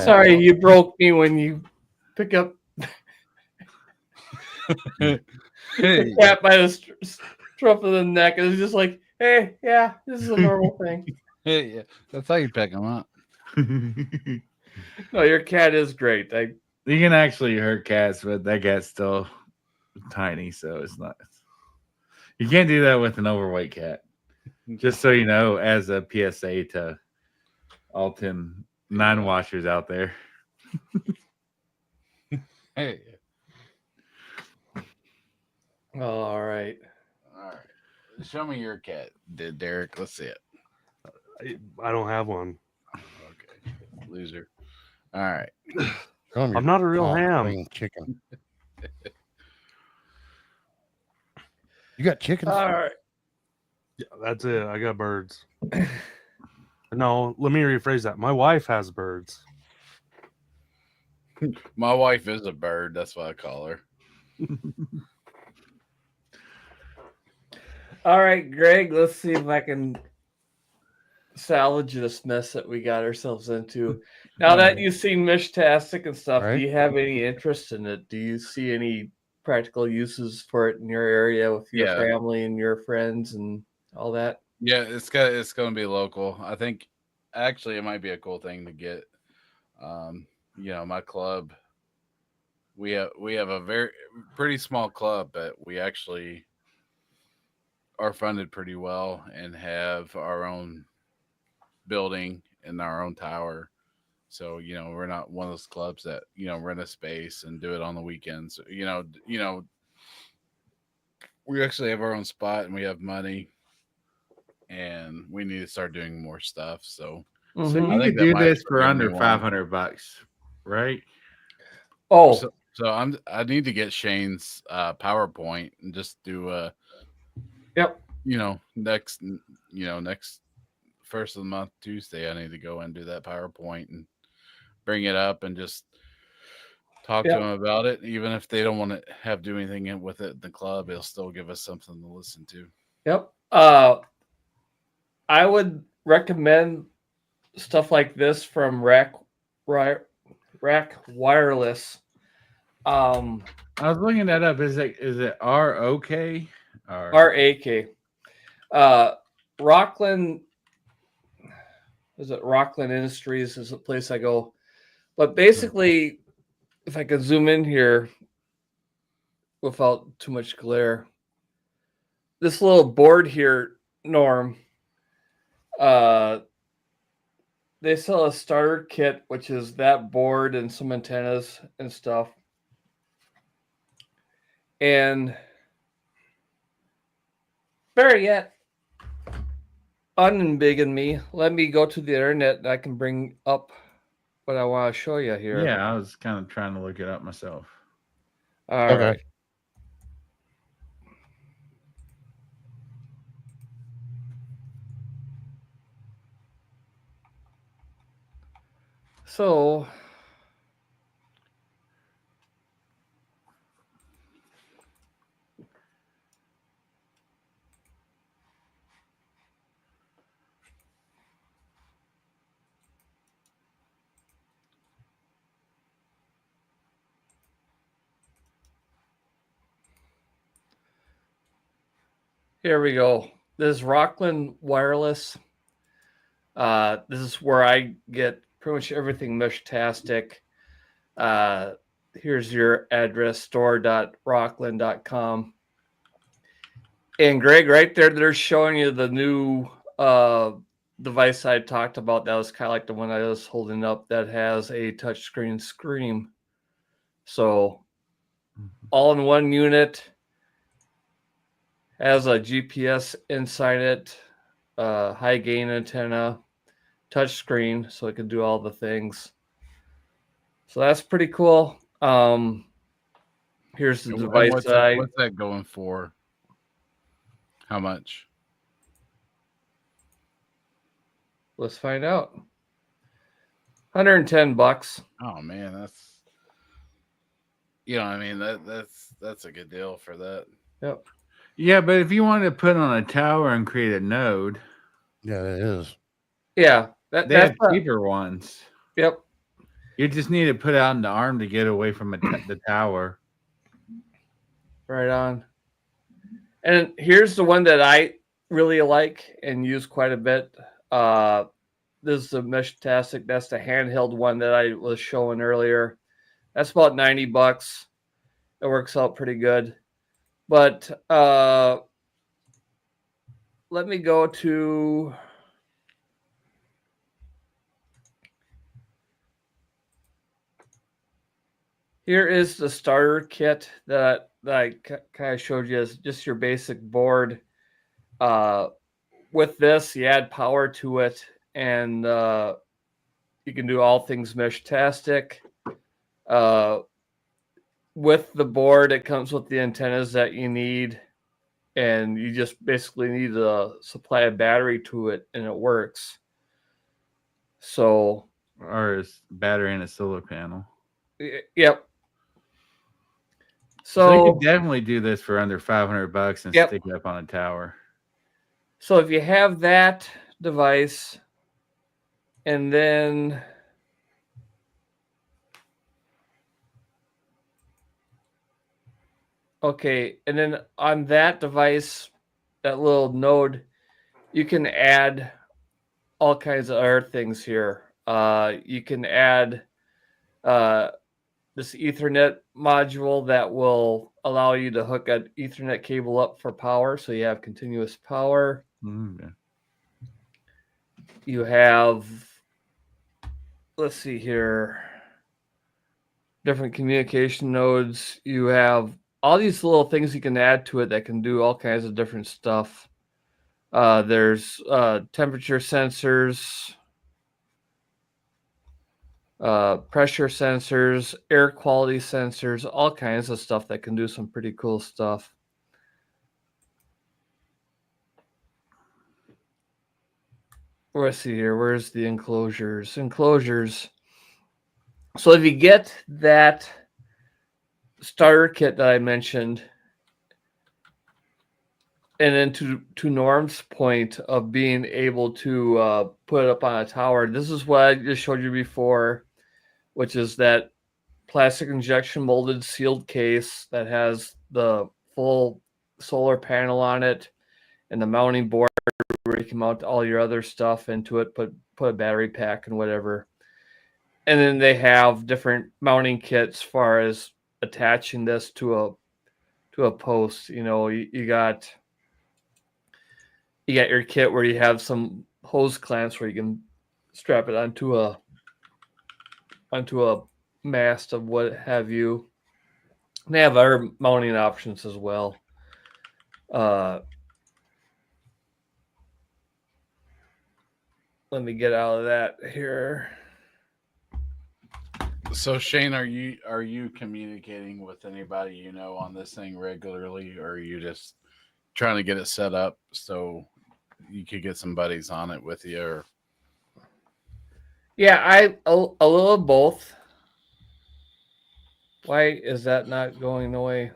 sorry, you broke me when you pick up the cat by the strap of the neck. It was just like, hey, yeah, this is a normal thing. Yeah, that's how you pick them up. No, your cat is great. You can actually hurt cats, but that cat's still tiny, so it's not. You can't do that with an overweight cat. Just so you know, as a PSA to all 10 non-washers out there. Hey. All right. All right. Show me your cat, Derek. Let's see it. I don't have one. Okay. Loser. All right. I'm not a real ham. Chicken. You got chickens? All right. Yeah, that's it. I got birds. No, let me rephrase that. My wife has birds. My wife is a bird. That's what I call her. All right, Greg, let's see if I can salvage this mess that we got ourselves into. Now that you've seen Meshtastic and stuff, do you have any interest in it? Do you see any practical uses for it in your area with your family and your friends and all that? Yeah, it's going to be local. I think actually it might be a cool thing to get. My club, we have a pretty small club, but we actually are funded pretty well and have our own building and our own tower. So, we're not one of those clubs that, rent a space and do it on the weekends. We actually have our own spot and we have money and we need to start doing more stuff. So, So you could do this for under $500, right? Oh, so I need to get Shane's PowerPoint and just do next first of the month Tuesday I need to go and do that PowerPoint and bring it up and just talk Yep. to him about it. Even if they don't want to have do anything with it in the club, he'll still give us something to listen to. Yep. I would recommend stuff like this from Rack Wireless. I was looking that up. Is it ROK? Or RAK. Rockland. Is it Rockland Industries? Is the place I go. But basically, if I could zoom in here without too much glare, this little board here, Norm. They sell a starter kit, which is that board and some antennas and stuff. And better yet, unbiggen me. Let me go to the internet and I can bring up what I want to show you here. yeah, I was kind of trying to look it up myself. All Okay. right. So here we go. This is Rockland Wireless. This is where I get pretty much everything Meshtastic. Here's your address, store.rockland.com. And Greg, right there, they're showing you the new device I talked about. That was kind of like the one I was holding up that has a touchscreen screen. So all in one unit, has a GPS inside it, high gain antenna, touchscreen, so it can do all the things. So that's pretty cool. Here's the device. What's that going for? How much? Let's find out. $110. Oh man, that's you know, I mean that's a good deal for that. Yep. Yeah, but if you wanted to put on a tower and create a node, Yeah, it is. Yeah, they that's have cheaper ones. Yep. You just need to put out an arm to get away from the tower. Right on. And here's the one that I really like and use quite a bit. This is the Meshtastic. That's the handheld one that I was showing earlier. That's about $90. It works out pretty good. But let me go to here is the starter kit that I kind of showed you as just your basic board. With this, you add power to it, and you can do all things Meshtastic. With the board, it comes with the antennas that you need, and you just basically need to supply a battery to it, and it works. So, Or a battery and a solar panel. yep. So you So could definitely do this for under $500 and Yep. stick it up on a tower. So if you have that device, and then okay, and then on that device, that little node, you can add all kinds of other things here. You can add this Ethernet module that will allow you to hook an Ethernet cable up for power, so you have continuous power. Mm-hmm. You have, let's see here, different communication nodes. You have all these little things you can add to it that can do all kinds of different stuff. There's temperature sensors, pressure sensors, air quality sensors, all kinds of stuff that can do some pretty cool stuff. Let's see here. Where's the enclosures? Enclosures. So if you get that starter kit that I mentioned, and then to Norm's point of being able to put it up on a tower, this is what I just showed you before, which is that plastic injection molded sealed case that has the full solar panel on it and the mounting board where you can mount all your other stuff into it, put a battery pack and whatever. And then they have different mounting kits as far as attaching this to a post. You know, you got your kit where you have some hose clamps where you can strap it onto a mast of what have you. They have other mounting options as well. Let me get out of that here. So Shane, are you communicating with anybody you know on this thing regularly, or are you just trying to get it set up so you could get some buddies on it with you? Or Yeah, a little of both. Why is that not going away?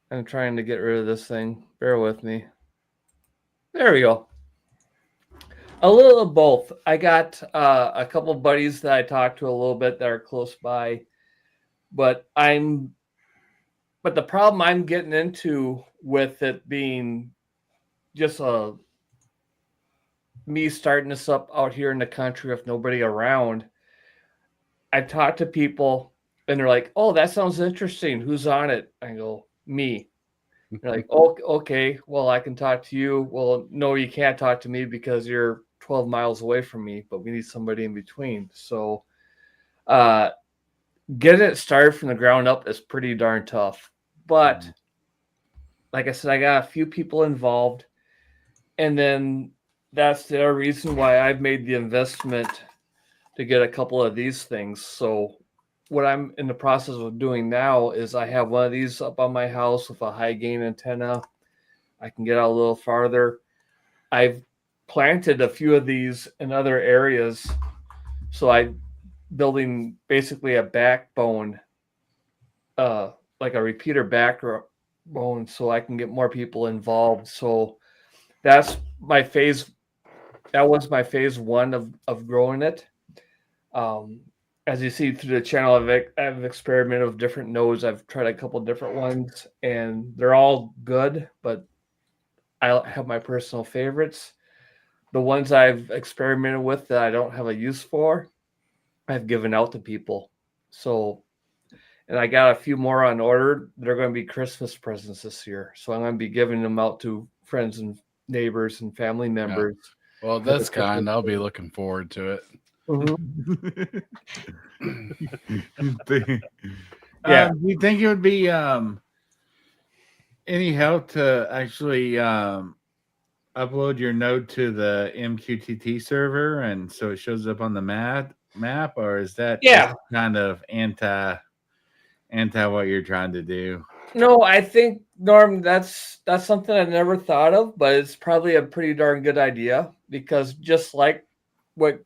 I'm trying to get rid of this thing. Bear with me. There we go. A little of both. I got a couple of buddies that I talked to a little bit that are close by, but the problem I'm getting into with it being just me starting this up out here in the country with nobody around. I talked to people and they're like, "Oh, that sounds interesting. Who's on it?" I go, "Me." They're like, "Oh, okay. Well, I can talk to you." Well, no, you can't talk to me because you're 12 miles away from me, but we need somebody in between. So, getting it started from the ground up is pretty darn tough. But like I said, I got a few people involved, and then that's the other reason why I've made the investment to get a couple of these things. So what I'm in the process of doing now is I have one of these up on my house with a high gain antenna. I can get out a little farther. I've planted a few of these in other areas. So I'm building basically a backbone, like a repeater backbone, so I can get more people involved. So that's my phase. That was my phase one of growing it. As you see through the channel, I've experimented with different nodes. I've tried a couple different ones, and they're all good, but I have my personal favorites. The ones I've experimented with that I don't have a use for, I've given out to people. So, and I got a few more on order. They're going to be Christmas presents this year. So I'm going to be giving them out to friends and neighbors and family members. Yeah. Well, that's kind. I'll be looking forward to it. Mm-hmm. Yeah. Do you think it would be any help to actually upload your node to the MQTT server and so it shows up on the map, or is that just kind of anti what you're trying to do? No, I think, Norm, that's something I never thought of, but it's probably a pretty darn good idea, because just like what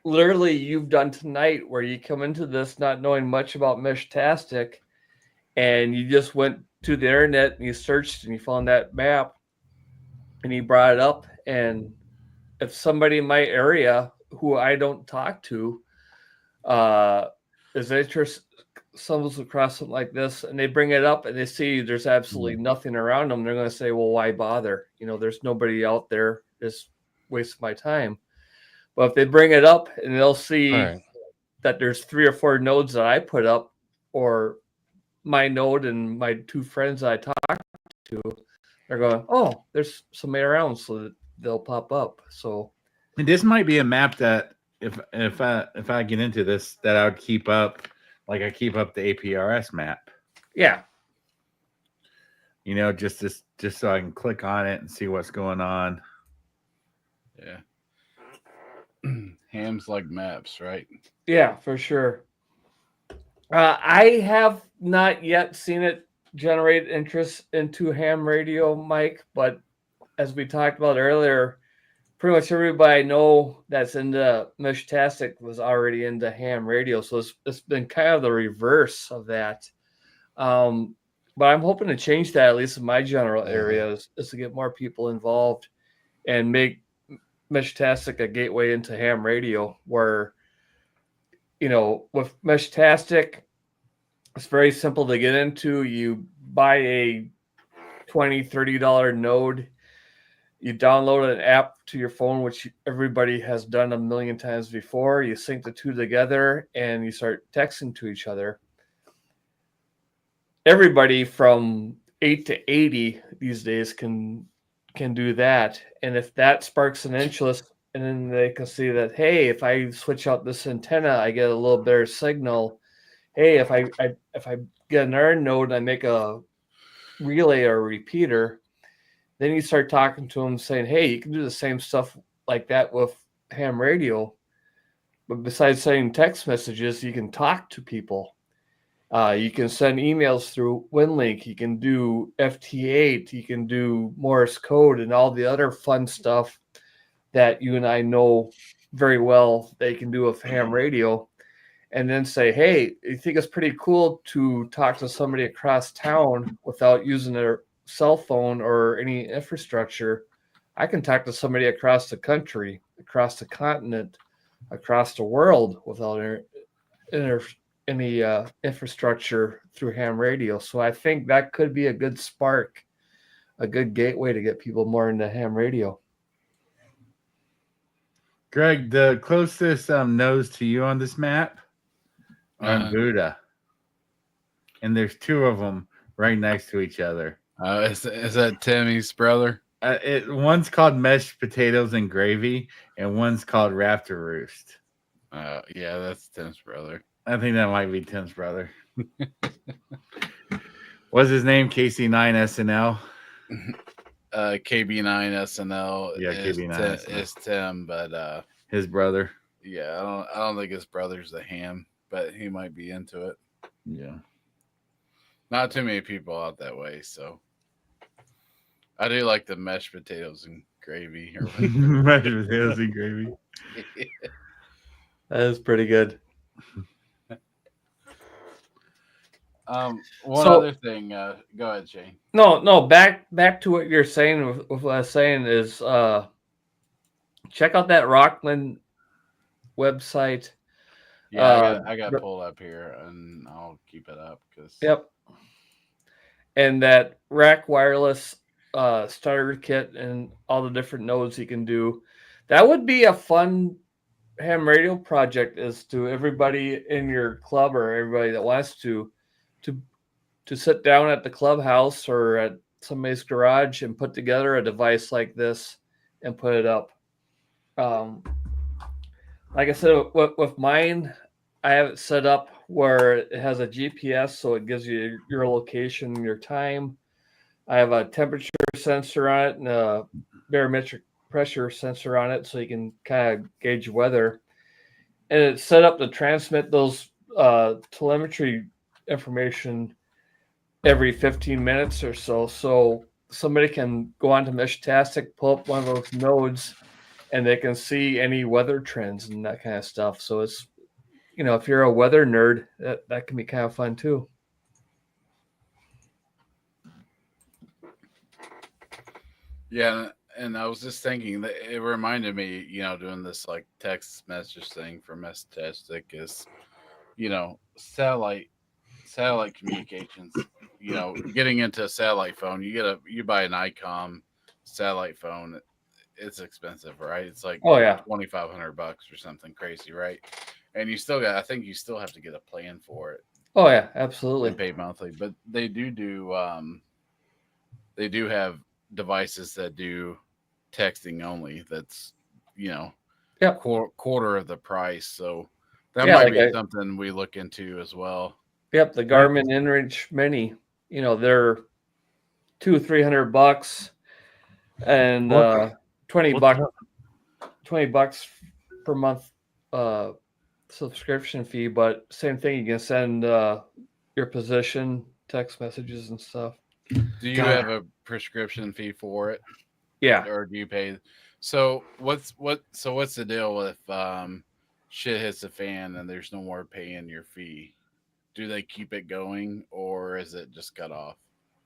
literally you've done tonight, where you come into this not knowing much about Meshtastic, and you just went to the internet and you searched and you found that map and you brought it up. And if somebody in my area who I don't talk to is interested, stumbles across something like this and they bring it up and they see there's absolutely nothing around them, they're going to say, well, why bother? You know, there's nobody out there, just waste my time. But if they bring it up and they'll see that there's 3 or 4 nodes that I put up, or my node and my 2 friends I talk to, they're going, oh, there's somebody around, so that they'll pop up. So, and this might be a map that if I get into this, that I would keep up, like I keep up the APRS map. Yeah. You know, just so I can click on it and see what's going on. Yeah. Hams like maps, right? Yeah, for sure. I have not yet seen it generate interest into ham radio, Mike, but as we talked about earlier, pretty much everybody I know that's into Meshtastic was already into ham radio. So it's been kind of the reverse of that. But I'm hoping to change that, at least in my general area, is to get more people involved and make Meshtastic a gateway into ham radio where, with Meshtastic, it's very simple to get into. You buy a $20, $30 node. You download an app to your phone, which everybody has done a million times before. You sync the two together and you start texting to each other. Everybody from 8 to 80 these days can do that. And if that sparks an interest, and then they can see that, hey, if I switch out this antenna, I get a little better signal. Hey, if I get another node and I make a relay or a repeater, then you start talking to them saying, hey, you can do the same stuff like that with ham radio. But besides sending text messages, you can talk to people. You can send emails through WinLink. You can do FT8. You can do Morse code and all the other fun stuff that you and I know very well that you can do with ham radio. And then say, hey, you think it's pretty cool to talk to somebody across town without using their cell phone or any infrastructure. I can talk to somebody across the country, across the continent, across the world without any infrastructure through ham radio. So I think that could be a good spark, a good gateway to get people more into ham radio. Greg, the closest nose to you on this map are Buddha. And there's two of them right next to each other. Is that Timmy's brother? One's called Mashed Potatoes and Gravy, and one's called Raptor Roost. Yeah, that's Tim's brother. I think that might be Tim's brother. What's his name? KC9 SNL? KB9 SNL. Yeah, KB9 is Tim, but his brother. Yeah, I don't think his brother's a ham, but he might be into it. Yeah. Not too many people out that way, so I do like the mashed potatoes and gravy. Mashed potatoes and gravy. That is pretty good. Other thing, go ahead, Shane. No, back to what you're saying with what I was saying is check out that Rockland website. Yeah, I got pulled up here, and I'll keep it up because. Yep. And that rack wireless starter kit and all the different nodes you can do. That would be a fun ham radio project, is to everybody in your club or everybody that wants to sit down at the clubhouse or at somebody's garage and put together a device like this and put it up. Like I said, with mine, I have it set up where it has a GPS, so it gives you your location, your time. I have a temperature sensor on it and a barometric pressure sensor on it, so you can kind of gauge weather. And it's set up to transmit those telemetry information every 15 minutes or so. So somebody can go onto Meshtastic, pull up one of those nodes, and they can see any weather trends and that kind of stuff. So it's, if you're a weather nerd, that can be kind of fun too. Yeah, and I was just thinking that it reminded me, doing this like text message thing for Meshtastic is, satellite communications. Getting into a satellite phone, you buy an ICOM satellite phone. It's expensive, right? It's like $2,500 or something crazy, right? And I think you still have to get a plan for it. Oh yeah, absolutely. And pay monthly, but they do have devices that do texting only. That's quarter of the price. So that might be something we look into as well. Yep, the Garmin InReach Mini. They're $200-$300, and $20 per month subscription fee. But same thing, you can send your position, text messages, and stuff. Do you have a prescription fee for it? Yeah. Or do you pay? So what's the deal with shit hits the fan and there's no more paying your fee? Do they keep it going or is it just cut off?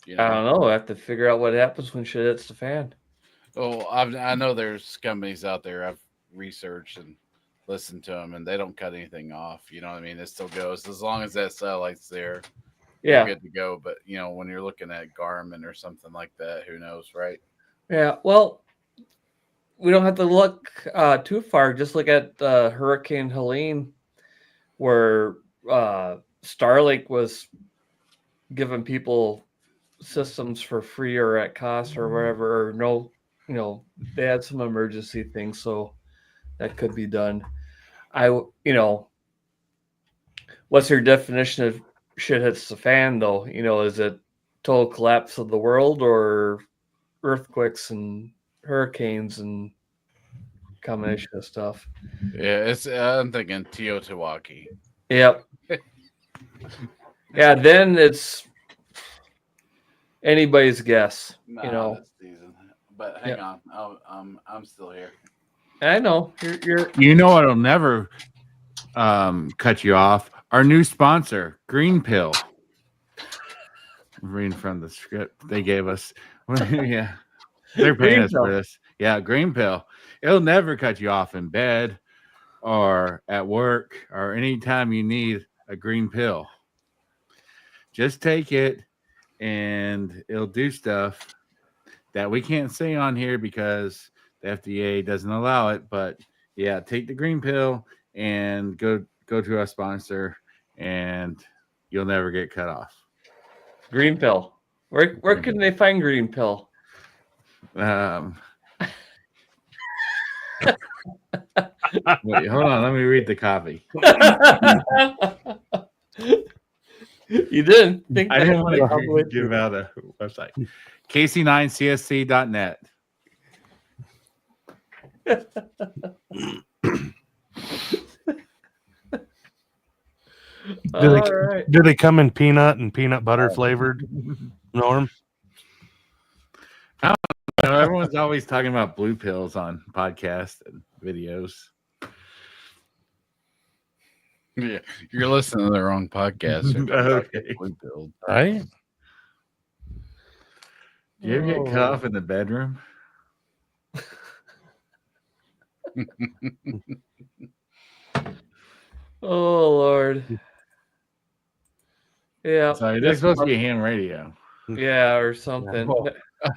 You I know? don't know. I have to figure out what happens when shit hits the fan. Well, I know there's companies out there I've researched and listened to them, and they don't cut anything off. You know what I mean? It still goes as long as that satellite's there. You're Yeah. good to go. But when you're looking at Garmin or something like that, who knows, right? Yeah. Well, we don't have to look too far. Just look at Hurricane Helene, where Starlink was giving people systems for free or at cost or whatever, or no, they had some emergency things, so that could be done. What's your definition of shit hits the fan, though? Is it total collapse of the world or earthquakes and hurricanes and combination of stuff? Yeah, I'm thinking Teotihuacan. Yep. Yeah, then it's anybody's guess. This season. But hang on, I'm still here. I know you're. You know what'll never cut you off? Our new sponsor, Green Pill. I'm reading from the script they gave us. Yeah, they're paying Green us Pill. for this. Yeah, Green Pill. It'll never cut you off in bed or at work or anytime you need a green pill. Just take it and it'll do stuff that we can't say on here because the FDA doesn't allow it. But yeah, take the green pill and go to our sponsor and you'll never get cut off. Green Pill. Where can they find Green Pill? Wait, hold on. Let me read the copy. You didn't think I didn't that want to give out a website. KC9CSC.net. Do they come in peanut and peanut butter flavored, Norm? Everyone's always talking about blue pills on podcasts and videos. Yeah, you're listening to the wrong podcast. Okay. Right? Do you ever get cut off in the bedroom? Oh Lord. Yeah. Sorry, this is supposed to be ham radio. Yeah, or something.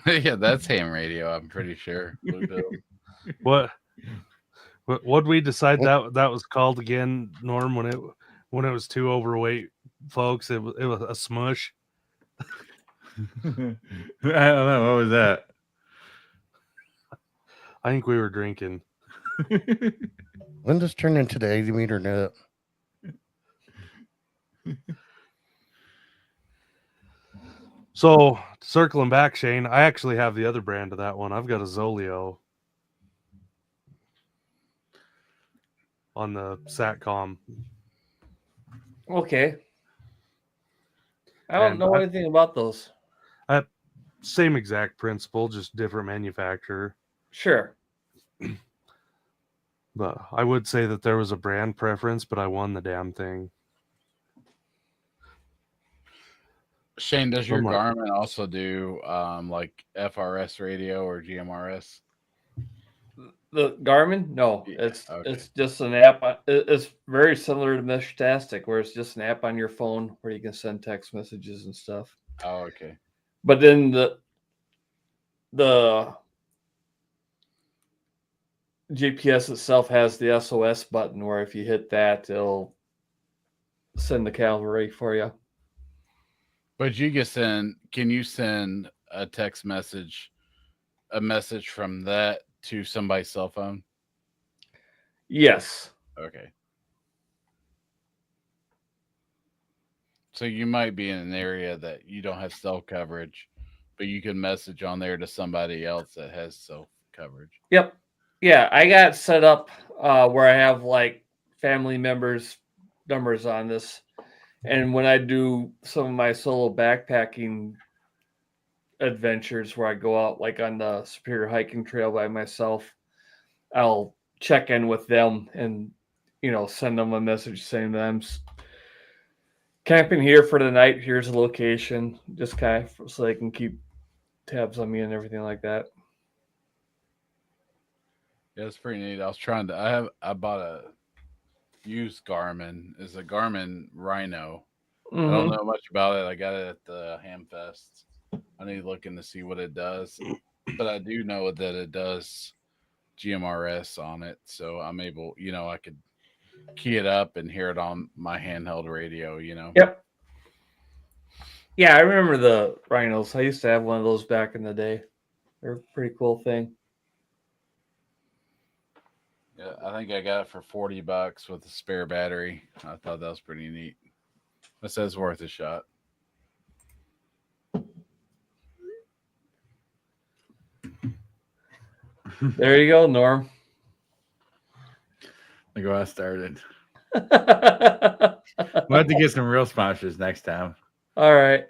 Yeah, that's ham radio. I'm pretty sure. Blue pill. What we decide that was called again, Norm? When it was two overweight folks, it was a smush. I don't know. What was that? I think we were drinking. When does turn into the 80 meter net? So circling back, Shane, I actually have the other brand of that one. I've got a Zolio on the Satcom. Okay. I don't know anything about those. Same exact principle, just different manufacturer. Sure. But I would say that there was a brand preference, but I won the damn thing. Shane, does your Garmin also do like FRS radio or GMRS? The Garmin? No, Yeah, it's just an app. It's very similar to Meshtastic, where it's just an app on your phone where you can send text messages and stuff. Oh, okay. But then the GPS itself has the SOS button, where if you hit that, it'll send the cavalry for you. But can you send a text message, a message from that to somebody's cell phone? Yes. Okay. So you might be in an area that you don't have cell coverage, but you can message on there to somebody else that has cell coverage. Yep. Yeah, I got set up where I have like family members' numbers on this. And when I do some of my solo backpacking adventures where I go out like on the Superior Hiking Trail by myself, I'll check in with them and, send them a message saying that I'm camping here for the night. Here's the location, just kind of so they can keep tabs on me and everything like that. Yeah, it's pretty neat. I bought a used Garmin. It's a Garmin Rhino. I don't know much about it. I got it at the Hamfest. I need to look in to see what it does, but I do know that it does GMRS on it, so I'm able, I could key it up and hear it on my handheld radio. Yep. Yeah, I remember the Rhinos. I used to have one of those back in the day. They're a pretty cool thing. Yeah, I think I got it for $40 with a spare battery. I thought that was pretty neat. That says worth a shot. There you go, Norm. Look where I started. All We'll have to get some real sponsors next time. right.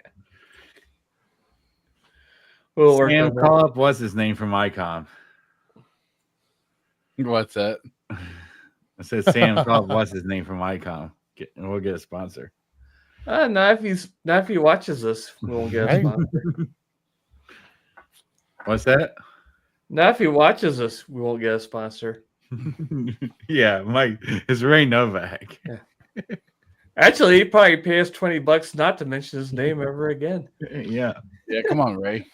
We'll work Sam, on that. call up what's his name from ICOM. What's that? I said Sam, call up what's his name from ICOM. And we'll get a sponsor. Not if he watches this, we won't get a sponsor. What's that? Not if he watches this, we won't get a sponsor. Yeah, Mike. It's Ray Novak. Yeah. Actually, he'd probably pay us $20 not to mention his name ever again. Yeah. Yeah, come on, Ray.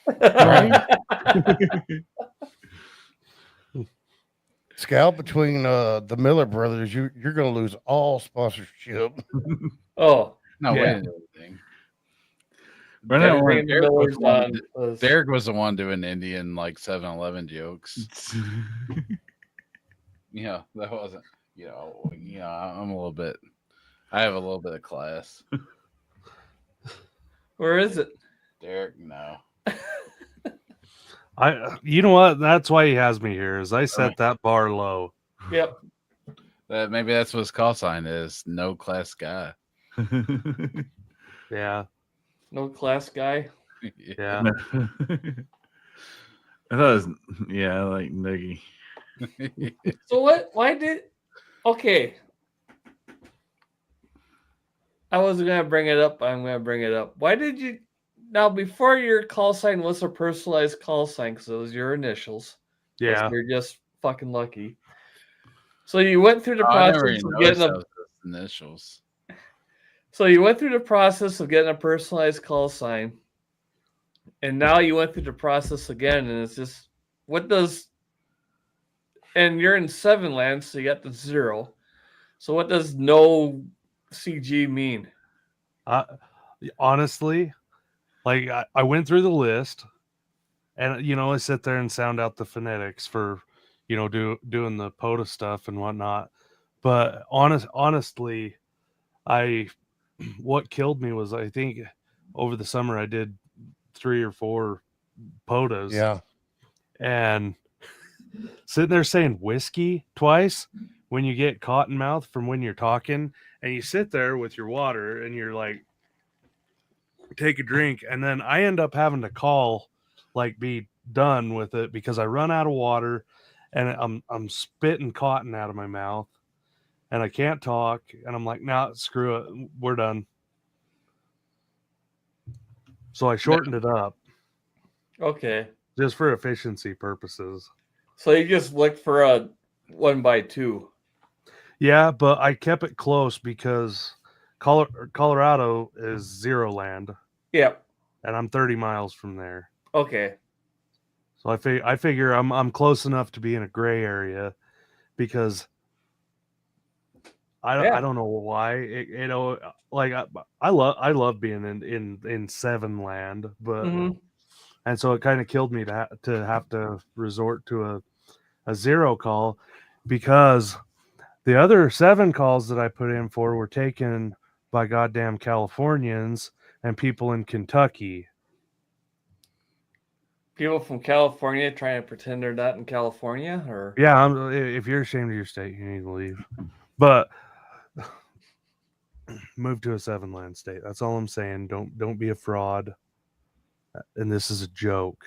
Scout, between the Miller brothers, you're going to lose all sponsorship. Oh, No, yeah. wait a minute. Everything Derek Miller's was on was- Derek was the one doing Indian 7-Eleven jokes. Yeah, that wasn't. I'm a little bit. I have a little bit of class. Where is it? Derek, no. You know what? That's why he has me here. Is I set that bar low. Yep. Maybe that's what his call sign is. No class guy. Yeah. No class guy. Yeah. I thought it was, I like Noogie. So what? Why did? Okay. I wasn't gonna bring it up. I'm gonna bring it up. Why did you? Now, before your call sign was a personalized call sign, because it was your initials. Yeah. You're just fucking lucky. So you went through the process of getting a initials. So you went through the process of getting a personalized call sign, and now you went through the process again, and it's just what does? And you're in 7 land, so you got the 0. So what does no CG mean? Honestly, like I went through the list, and I sit there and sound out the phonetics for, doing the POTA stuff and whatnot. But honestly, what killed me was I think over the summer I did 3 or 4 POTAs. Yeah. And sitting there saying whiskey twice when you get cotton mouth from when you're talking, and you sit there with your water and you're like, take a drink, and then I end up having to call, like, be done with it because I run out of water and I'm spitting cotton out of my mouth and I can't talk, and I'm like, nah, screw it, we're done. So I shortened it up. Okay. Just for efficiency purposes. So you just looked for a 1x2. Yeah, but I kept it close because Colorado is 0 land. Yep. And I'm 30 miles from there. Okay. So I figure I'm close enough to be in a gray area because I don't know why I love being in 7 land, but and so it kind of killed me to have to resort to a 0 call because the other 7 calls that I put in for were taken by goddamn Californians and people in Kentucky. People from California trying to pretend they're not in California, or yeah, if you're ashamed of your state, you need to leave. But move to a 7 land state. That's all I'm saying. Don't be a fraud. And this is a joke.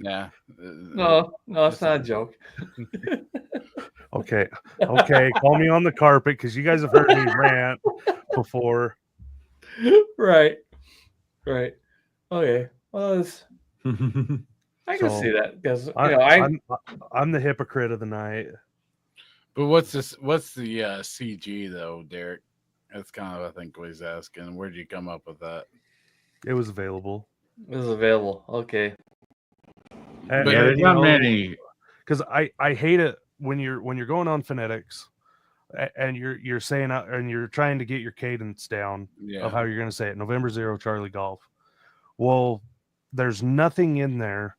Yeah. No, it's not a joke. Okay, call me on the carpet because you guys have heard me rant before. Right. Okay. Well, I can So, see that because I'm the hypocrite of the night. But what's this? What's the CG though, Derek? That's kind of I think what he's asking. Where'd you come up with that? It was available. it was available. Okay. And, Yeah, there's you not know, many. because I hate it when you're going on phonetics and you're saying and you're trying to get your cadence down Yeah. of how you're going to say it. November 0 Charlie Golf. Well, there's nothing in there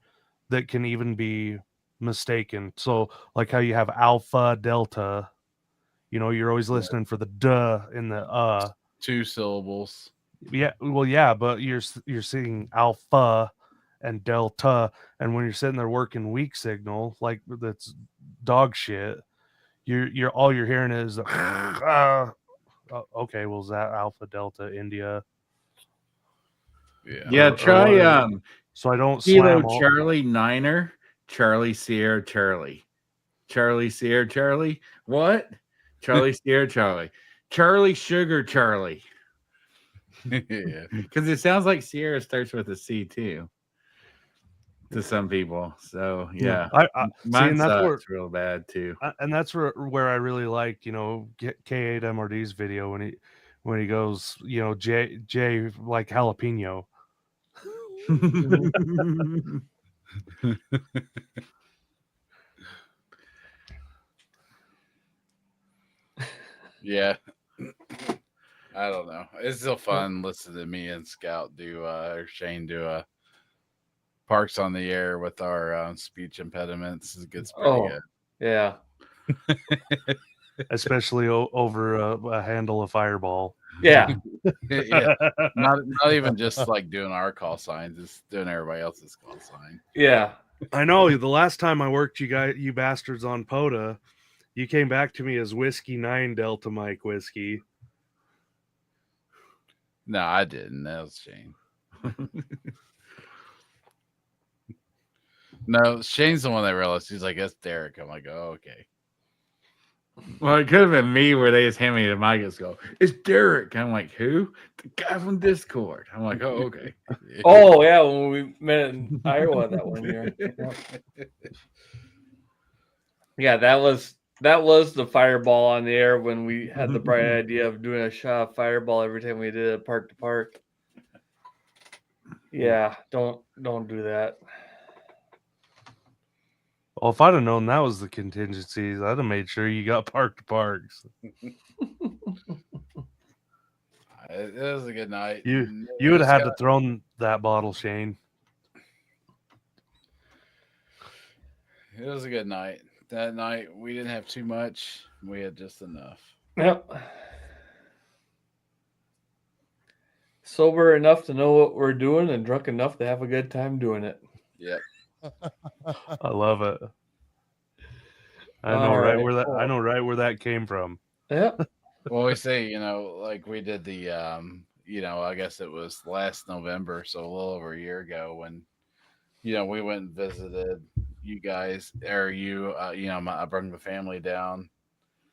that can even be mistaken. So like how you have alpha delta, you're always listening for the duh in the 2 syllables. Yeah, well, yeah, but you're seeing alpha and delta, and when you're sitting there working weak signal, like that's dog shit. You're all you're hearing is okay, well, is that alpha delta India? Yeah. Yeah, or try whatever. So I don't Kilo slam all. Charlie Niner, Charlie Sierra Charlie, Charlie Sierra Charlie. What? Charlie Sierra Charlie, Charlie Sugar Charlie. Yeah. Because it sounds like Sierra starts with a C too to some people. So yeah, I see, mine and that's where sucks real bad too. and that's where I really like K8MRD's video when he goes J like jalapeno. Yeah. I don't know. It's still fun listening to me and Scout do or Shane do parks on the air with our speech impediments. It gets pretty good. Yeah. Especially over a handle of Fireball. Yeah. Yeah. Not even just like doing our call signs, it's doing everybody else's call sign. Yeah. I know the last time I worked you bastards on POTA, you came back to me as Whiskey 9 Delta Mike Whiskey. No, I didn't. That was Shane. No, Shane's the one that realized. He's like, that's Derek. I'm like, oh, okay. Well, it could have been me where they just hand me the mic and go, "It's Derek." I'm like, "Who?" The guy from Discord. I'm like, "Oh, okay." Oh yeah, when we met in Iowa that one year. Yeah, that was the Fireball on the air when we had the bright idea of doing a shot of Fireball every time we did a park to park. Yeah, don't do that. Well, if I'd have known that was the contingencies, I'd have made sure you got park to parks. It was a good night. You would have had to thrown that bottle, Shane. It was a good night. That night we didn't have too much. We had just enough. Yep. Sober enough to know what we're doing and drunk enough to have a good time doing it. Yep. I love it. I know right where that came from. Yep. Well, we say, like we did the I guess it was last November, so a little over a year ago when we went and visited you guys, or you I brought the family down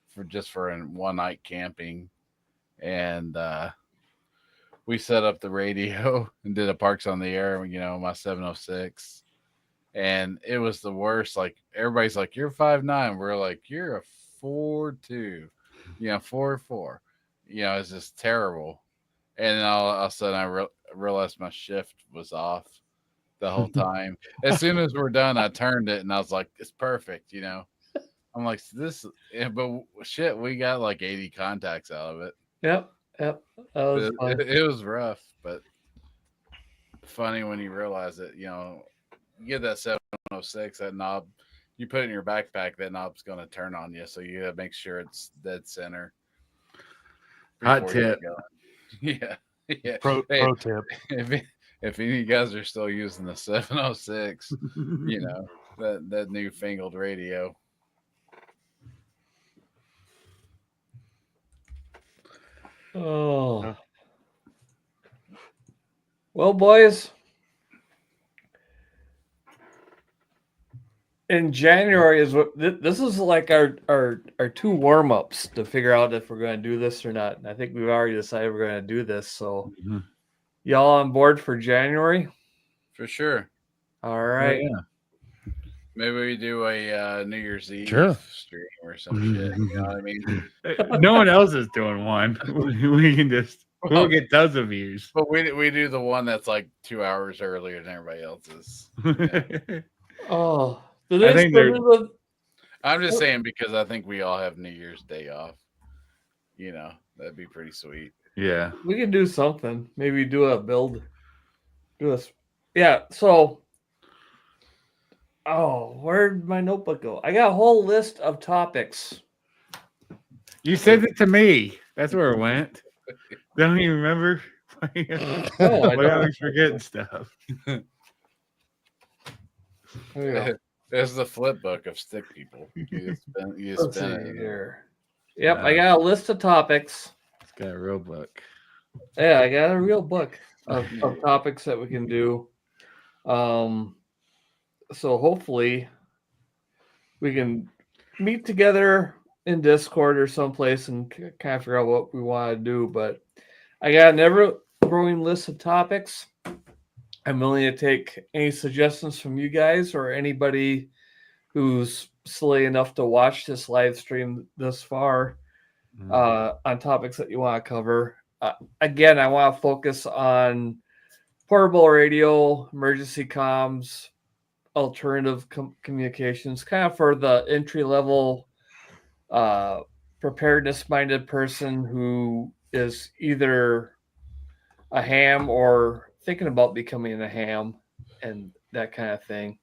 for one night camping, and we set up the radio and did a parks on the air, my 706, and it was the worst. Like everybody's like, "You're 5'9", we're like, "You're a 4'2", 4'4". It's just terrible. And then all of a sudden I realized my shift was off the whole time. As soon as we're done, I turned it and I was like, it's perfect. I'm like, but shit, we got like 80 contacts out of it. Yep. That was fun. It was rough, but funny when you realize it. You get that 706, that knob, you put it in your backpack, that knob's going to turn on you. So you got to make sure it's dead center. Hot tip. Yeah. Yeah. Pro tip. If any of you guys are still using the 706, that newfangled radio. Oh. Well, boys, in January is what this is like our 2 warm-ups to figure out if we're going to do this or not. And I think we've already decided we're going to do this. So Mhm. y'all on board for January? For sure. All Oh, right. yeah. Maybe we do a New Year's Eve Sure. stream or some shit. You know what I mean? No one else is doing one. We can just we'll get tons of views. But we do the one that's like 2 hours earlier than everybody else's. Oh, I think they're- I'm just saying because I think we all have New Year's Day off. You know, that'd be pretty sweet. Yeah. we can do something. Maybe do a build. Do this. Yeah. So, where'd my notebook go? I got a whole list of topics. You sent it to me. That's where it went. Don't you remember? No, I I don't. always forgetting stuff. There we go. There's the flip book of stick people. You Let's spin see it. here. Yep, I got a list of topics. It's got a real book. Yeah, I got a real book of topics that we can do. So hopefully we can meet together in Discord or someplace and kind of figure out what we want to do. But I got an ever-growing list of topics. I'm willing to take any suggestions from you guys or anybody who's silly enough to watch this live stream this far on topics that you want to cover. Again, I want to focus on portable radio, emergency comms, alternative communications, kind of for the entry level preparedness minded person who is either a ham or thinking about becoming a ham and that kind of thing.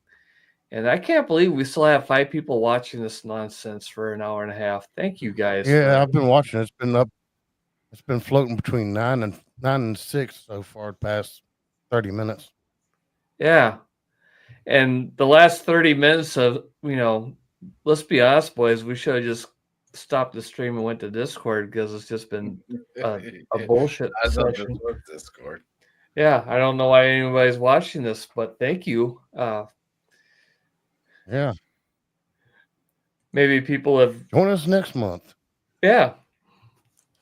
And I can't believe we still have 5 people watching this nonsense for an hour and a half. Thank you guys. Yeah, I've been watching. It's been up. It's been floating between 9 and 6 so far, the past 30 minutes. Yeah. And the last 30 minutes of, let's be honest, boys, we should have just stopped the stream and went to Discord because it's just been a bullshit I thought this session. was Discord. Yeah, I don't know why anybody's watching this, but thank you. Yeah. Maybe people have. Join us next month. Yeah.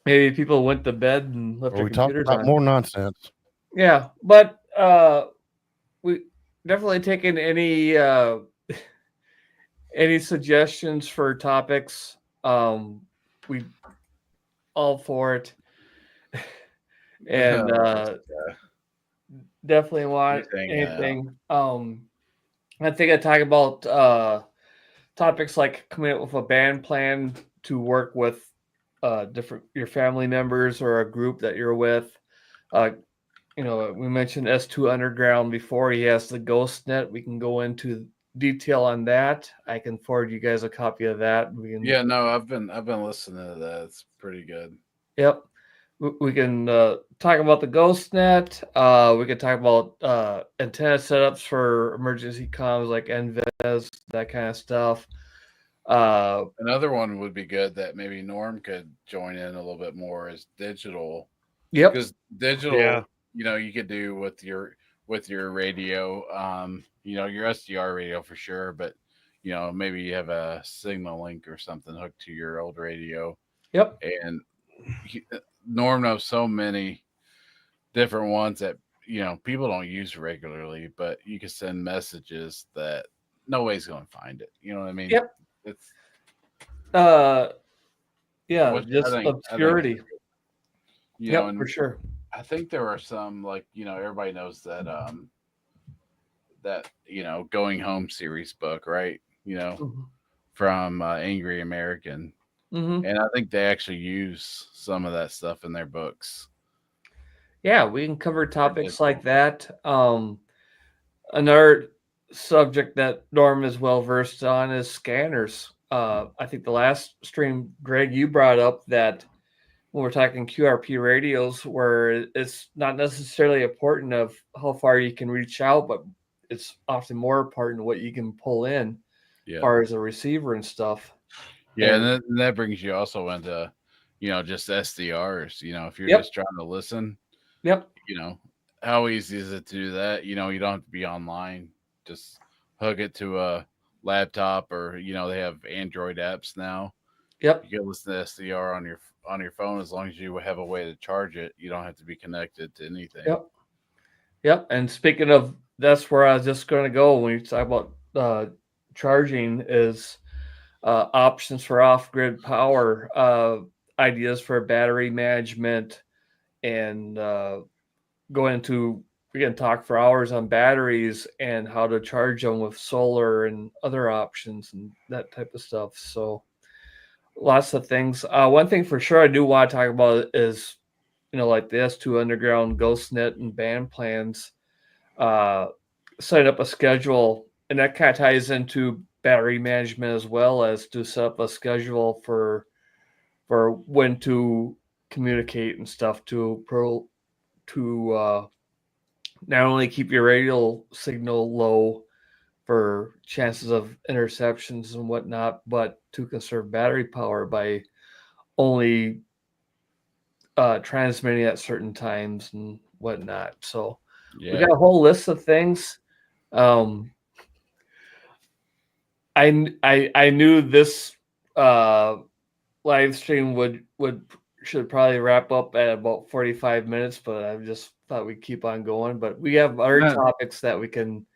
Maybe people went to bed and left Where their we talk computers about on. more nonsense. Yeah, but we definitely taking any suggestions for topics. We all for it, and definitely want anything. I think I talk about topics like coming up with a band plan to work with different your family members or a group that you're with. We mentioned S2 Underground before. He has the Ghost Net. We can go into detail on that. I can forward you guys a copy of that. Yeah, no, I've been listening to that. It's pretty good. Yep. We can talk about the Ghost Net. We can talk about antenna setups for emergency comms like NVES, that kind of stuff. Another one would be good that maybe Norm could join in a little bit more is digital. Yep. Because digital, Yeah. You could do with your radio, your SDR radio for sure, but maybe you have a signal link or something hooked to your old radio. Yep. And Norm knows so many different ones that people don't use regularly, but you can send messages that nobody's going to find it. You know what I mean? Yep. It's just obscurity. And for sure. I think there are some everybody knows that Going Home series book, right? From Angry American. Mm-hmm. And I think they actually use some of that stuff in their books. Yeah, we can cover topics like that. Another subject that Norm is well versed on is scanners. I think the last stream, Greg, you brought up that when we're talking QRP radios, where it's not necessarily important of how far you can reach out, but it's often more important what you can pull in as far as a receiver and stuff. Yeah, and that brings you also into, just SDRs. If you're just trying to listen, how easy is it to do that? You don't have to be online. Just hook it to a laptop, or they have Android apps now. Yep. You can listen to SDR on your phone as long as you have a way to charge it. You don't have to be connected to anything. Yep. Yep. And speaking of, that's where I was just going to go when you talk about charging is options for off-grid power, ideas for battery management, and go into, we can talk for hours on batteries and how to charge them with solar and other options and that type of stuff. So lots of things. One thing for sure I do want to talk about is, like the S2 Underground, GhostNet, and band plans. Set up a schedule, and that kind of ties into battery management as well as to set up a schedule for when to communicate and stuff to not only keep your radio signal low for chances of interceptions and whatnot, but to conserve battery power by only transmitting at certain times and whatnot. So we got a whole list of things. I knew this live stream should probably wrap up at about 45 minutes, but I just thought we'd keep on going. But we have other topics that we can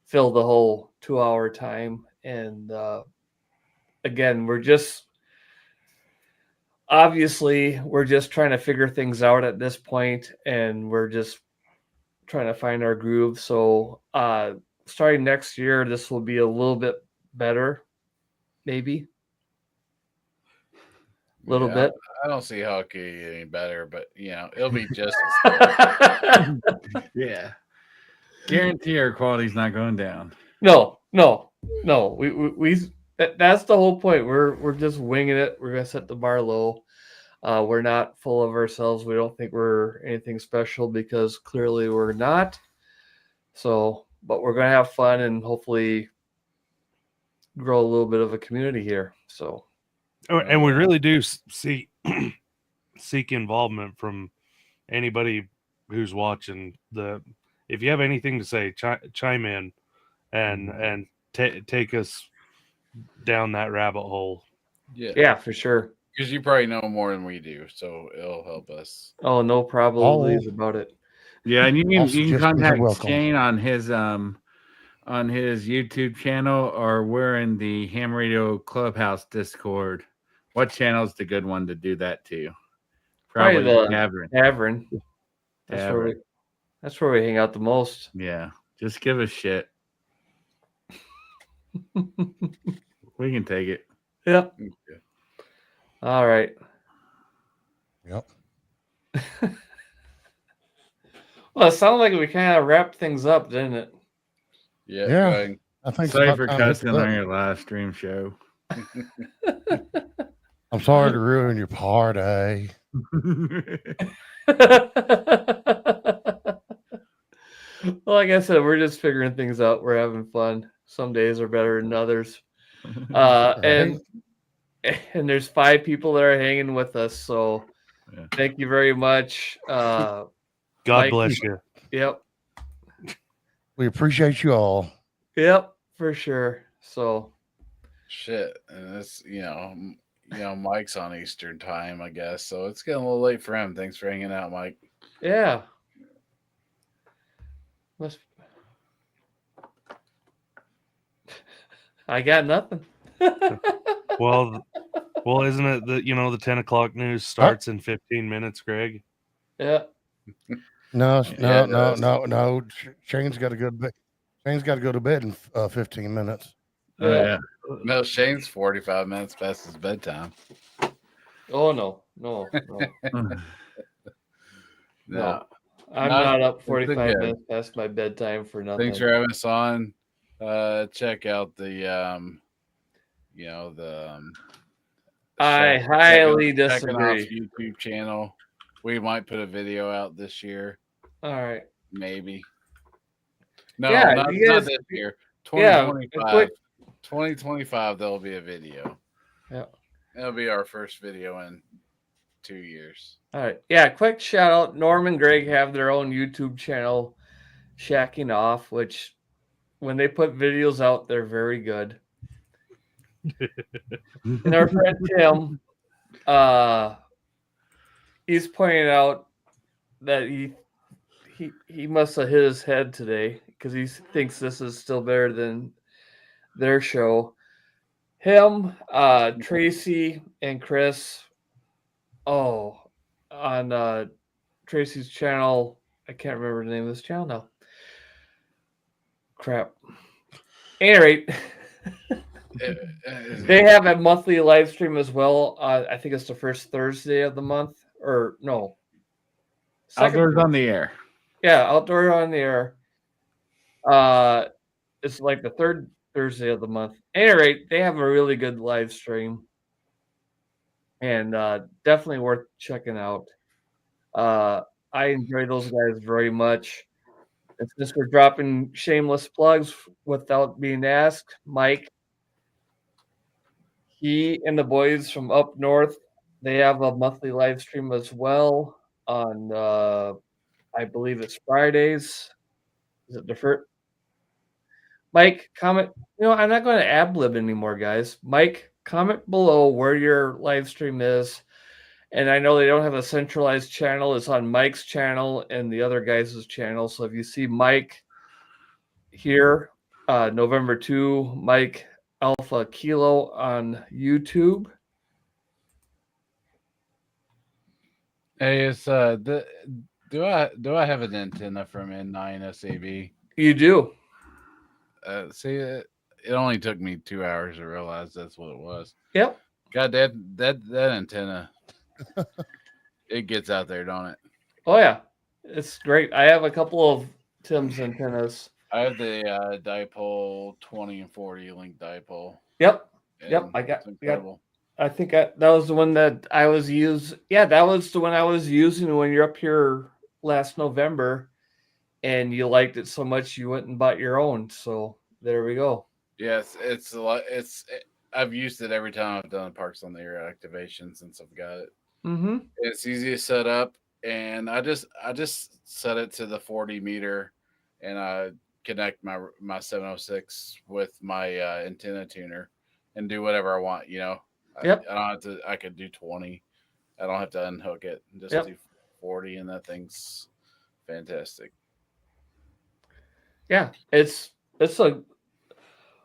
fill the whole 2-hour time. And again, we're just trying to figure things out at this point, and we're just trying to find our groove. So starting next year, this will be a little bit better, maybe. A little bit. I don't see how it could get any better, but it'll be just as Yeah. Guarantee our quality's not going down. No. We that's the whole point. We're just winging it. We're gonna set the bar low. We're not full of ourselves. We don't think we're anything special because clearly we're not. So, but we're gonna have fun and hopefully grow a little bit of a community here. So, and we really do seek involvement from anybody who's watching. If you have anything to say, chime in and take us down that rabbit hole. Yeah, for sure. Because you probably know more than we do, so it'll help us. Oh, no problem about it. Yeah, and you can contact Shane on his YouTube channel, or we're in the Ham Radio Clubhouse Discord. What channel's the good one to do that to? Probably the Tavern. That's where we hang out the most. Yeah, just give us shit. We can take it. Yep. Okay. All right. Yep. Well, it sounded like we kind of wrapped things up, didn't it? Yeah. I think sorry for cussing on your live stream show. I'm sorry to ruin your party. Well, like I said, we're just figuring things out. We're having fun. Some days are better than others. And there's 5 people that are hanging with us. So thank you very much. God Mike, bless you. Yep. We appreciate you all. Yep, for sure. So shit. And it's, Mike's on Eastern time, I guess. So it's getting a little late for him. Thanks for hanging out, Mike. Yeah. I got nothing. Well, isn't it the 10 o'clock news starts in 15 minutes, Greg? Yeah. No. Shane's got to go to bed. Shane's got to go to bed in 15 minutes. Yeah. No, Shane's 45 minutes past his bedtime. Oh no. No. I'm not up 45 minutes past my bedtime for nothing. Thanks for having us on. Check out the I highly disagree. YouTube channel. We might put a video out this year. All right. Maybe. No, not this year. 2025. 2025 there'll be a video. Yeah. That'll be our first video in 2 years. All right. Yeah, quick shout out. Norm and Greg have their own YouTube channel, Shacking Off, which when they put videos out, they're very good. And our friend Tim, he's pointing out that he must have hit his head today because he thinks this is still better than their show. Him, Tracy, and Chris. Oh, on Tracy's channel. I can't remember the name of this channel now. Crap. At any rate, they have a monthly live stream as well. I think it's the first Thursday of the month, or no, Outdoors on the air. Yeah, outdoor on the air. It's like the third Thursday of the month. At any rate, they have a really good live stream, and definitely worth checking out. I enjoy those guys very much. And since we're dropping shameless plugs without being asked, Mike, he and the boys from up north, they have a monthly live stream as well on, I believe it's Fridays. Is it the first? Mike, comment. I'm not going to ad-lib anymore, guys. Mike, comment below where your live stream is. And I know they don't have a centralized channel. It's on Mike's channel and the other guys' channel. So if you see Mike here, November 2, Mike Alpha Kilo on YouTube. Hey, it's do I have an antenna from N9 SAB? You do. See, it only took me 2 hours to realize that's what it was. Yep. God, that antenna, it gets out there, don't it? Oh yeah, it's great. I have a couple of Tim's antennas. I have the dipole 20 and 40 link dipole. Yep. And Yep. it's incredible. I think that was the one that I was using. Yeah, that was the one I was using when you're up here last November, and you liked it so much you went and bought your own. So there we go. Yes, it's a lot. I've used it every time I've done Parks on the Air activation since I've got it. Mm-hmm. It's easy to set up, and I just set it to the 40 meter, and I connect my 706 with my antenna tuner, and do whatever I want. Yep. I don't have to. I could do 20. I don't have to unhook it. Just Yep. do 40, and that thing's fantastic. Yeah, it's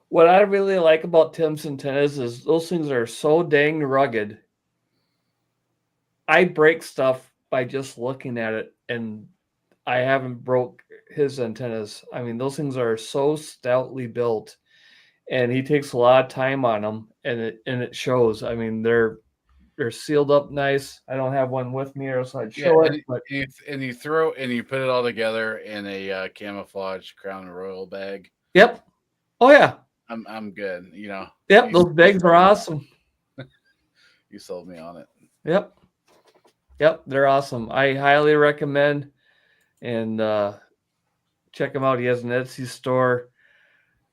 what I really like about Tim's antennas is those things are so dang rugged. I break stuff by just looking at it, and I haven't broke his antennas. I mean, those things are so stoutly built, and he takes a lot of time on them, and it shows. I mean, they're sealed up nice. I don't have one with me, or else I'd show it. But you put it all together in a camouflage Crown Royal bag. yep. Oh yeah. I'm good. Yep. Those bags are awesome. You sold me on it. Yep. Yep. They're awesome. I highly recommend, and check him out. He has an Etsy store.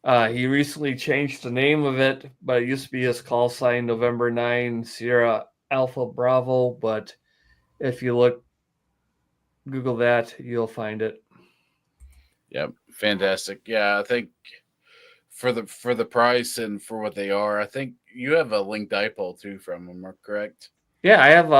He recently changed the name of it, but it used to be his call sign November 9 Sierra Alpha Bravo. But if you Google that, you'll find it. Yep, fantastic. Yeah, I think for the price and for what they are, I think you have a link dipole too from them, correct? Yeah, I have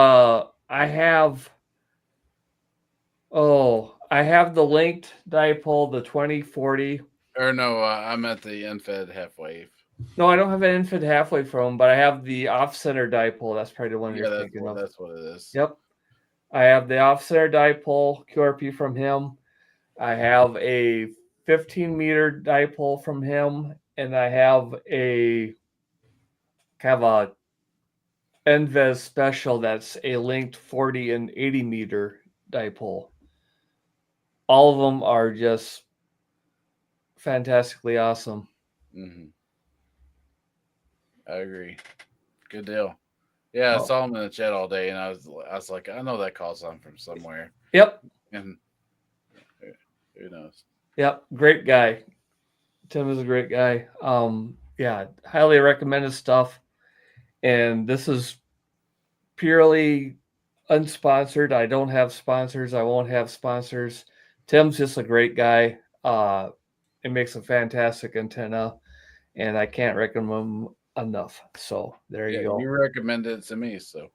the linked dipole, the 2040. Or no, I'm at the infed half wave. No, I don't have an infant halfway from, but I have the off-center dipole. That's probably the one you're thinking of. That's what it is. Yep. I have the off-center dipole QRP from him. I have a 15-meter dipole from him, and I have a NVES special that's a linked 40 and 80-meter dipole. All of them are just fantastically awesome. Mm-hmm. I agree. Good deal. Yeah, I saw him in the chat all day, and I was like, I know that call sign from somewhere. Yep. And who knows? Yep. Great guy. Tim is a great guy. Yeah, highly recommend his stuff. And this is purely unsponsored. I don't have sponsors. I won't have sponsors. Tim's just a great guy. It makes a fantastic antenna, and I can't recommend him enough. So there Yeah, you go. you recommended it to me, so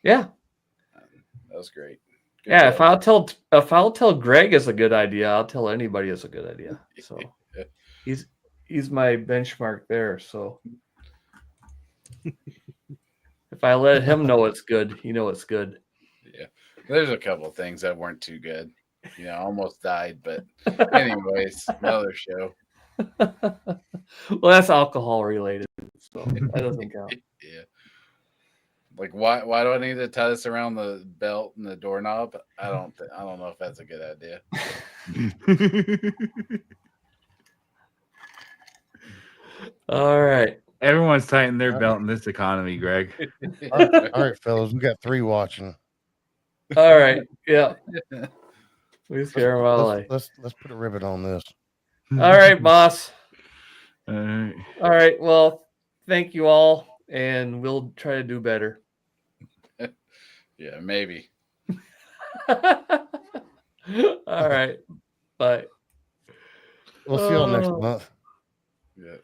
Yeah. that was great. Good Yeah, job. if I'll tell Greg is a good idea, I'll tell anybody is a good idea. So he's my benchmark there. So if I let him know it's good, it's good. Yeah, there's a couple of things that weren't too good. You know, almost died, but anyways, another show. Well, that's alcohol related, so that doesn't count. Yeah. Like why do I need to tie this around the belt and the doorknob? I don't know if that's a good idea. All right. Everyone's tightening their belt in this economy, Greg. All right, fellas, we got 3 watching. All right. Yeah. We scare them all away. Let's put a ribbon on this. All right, boss. All right. All right. Well, thank you all, and we'll try to do better. Yeah, maybe. All right. Bye. We'll see y'all next month. Yeah.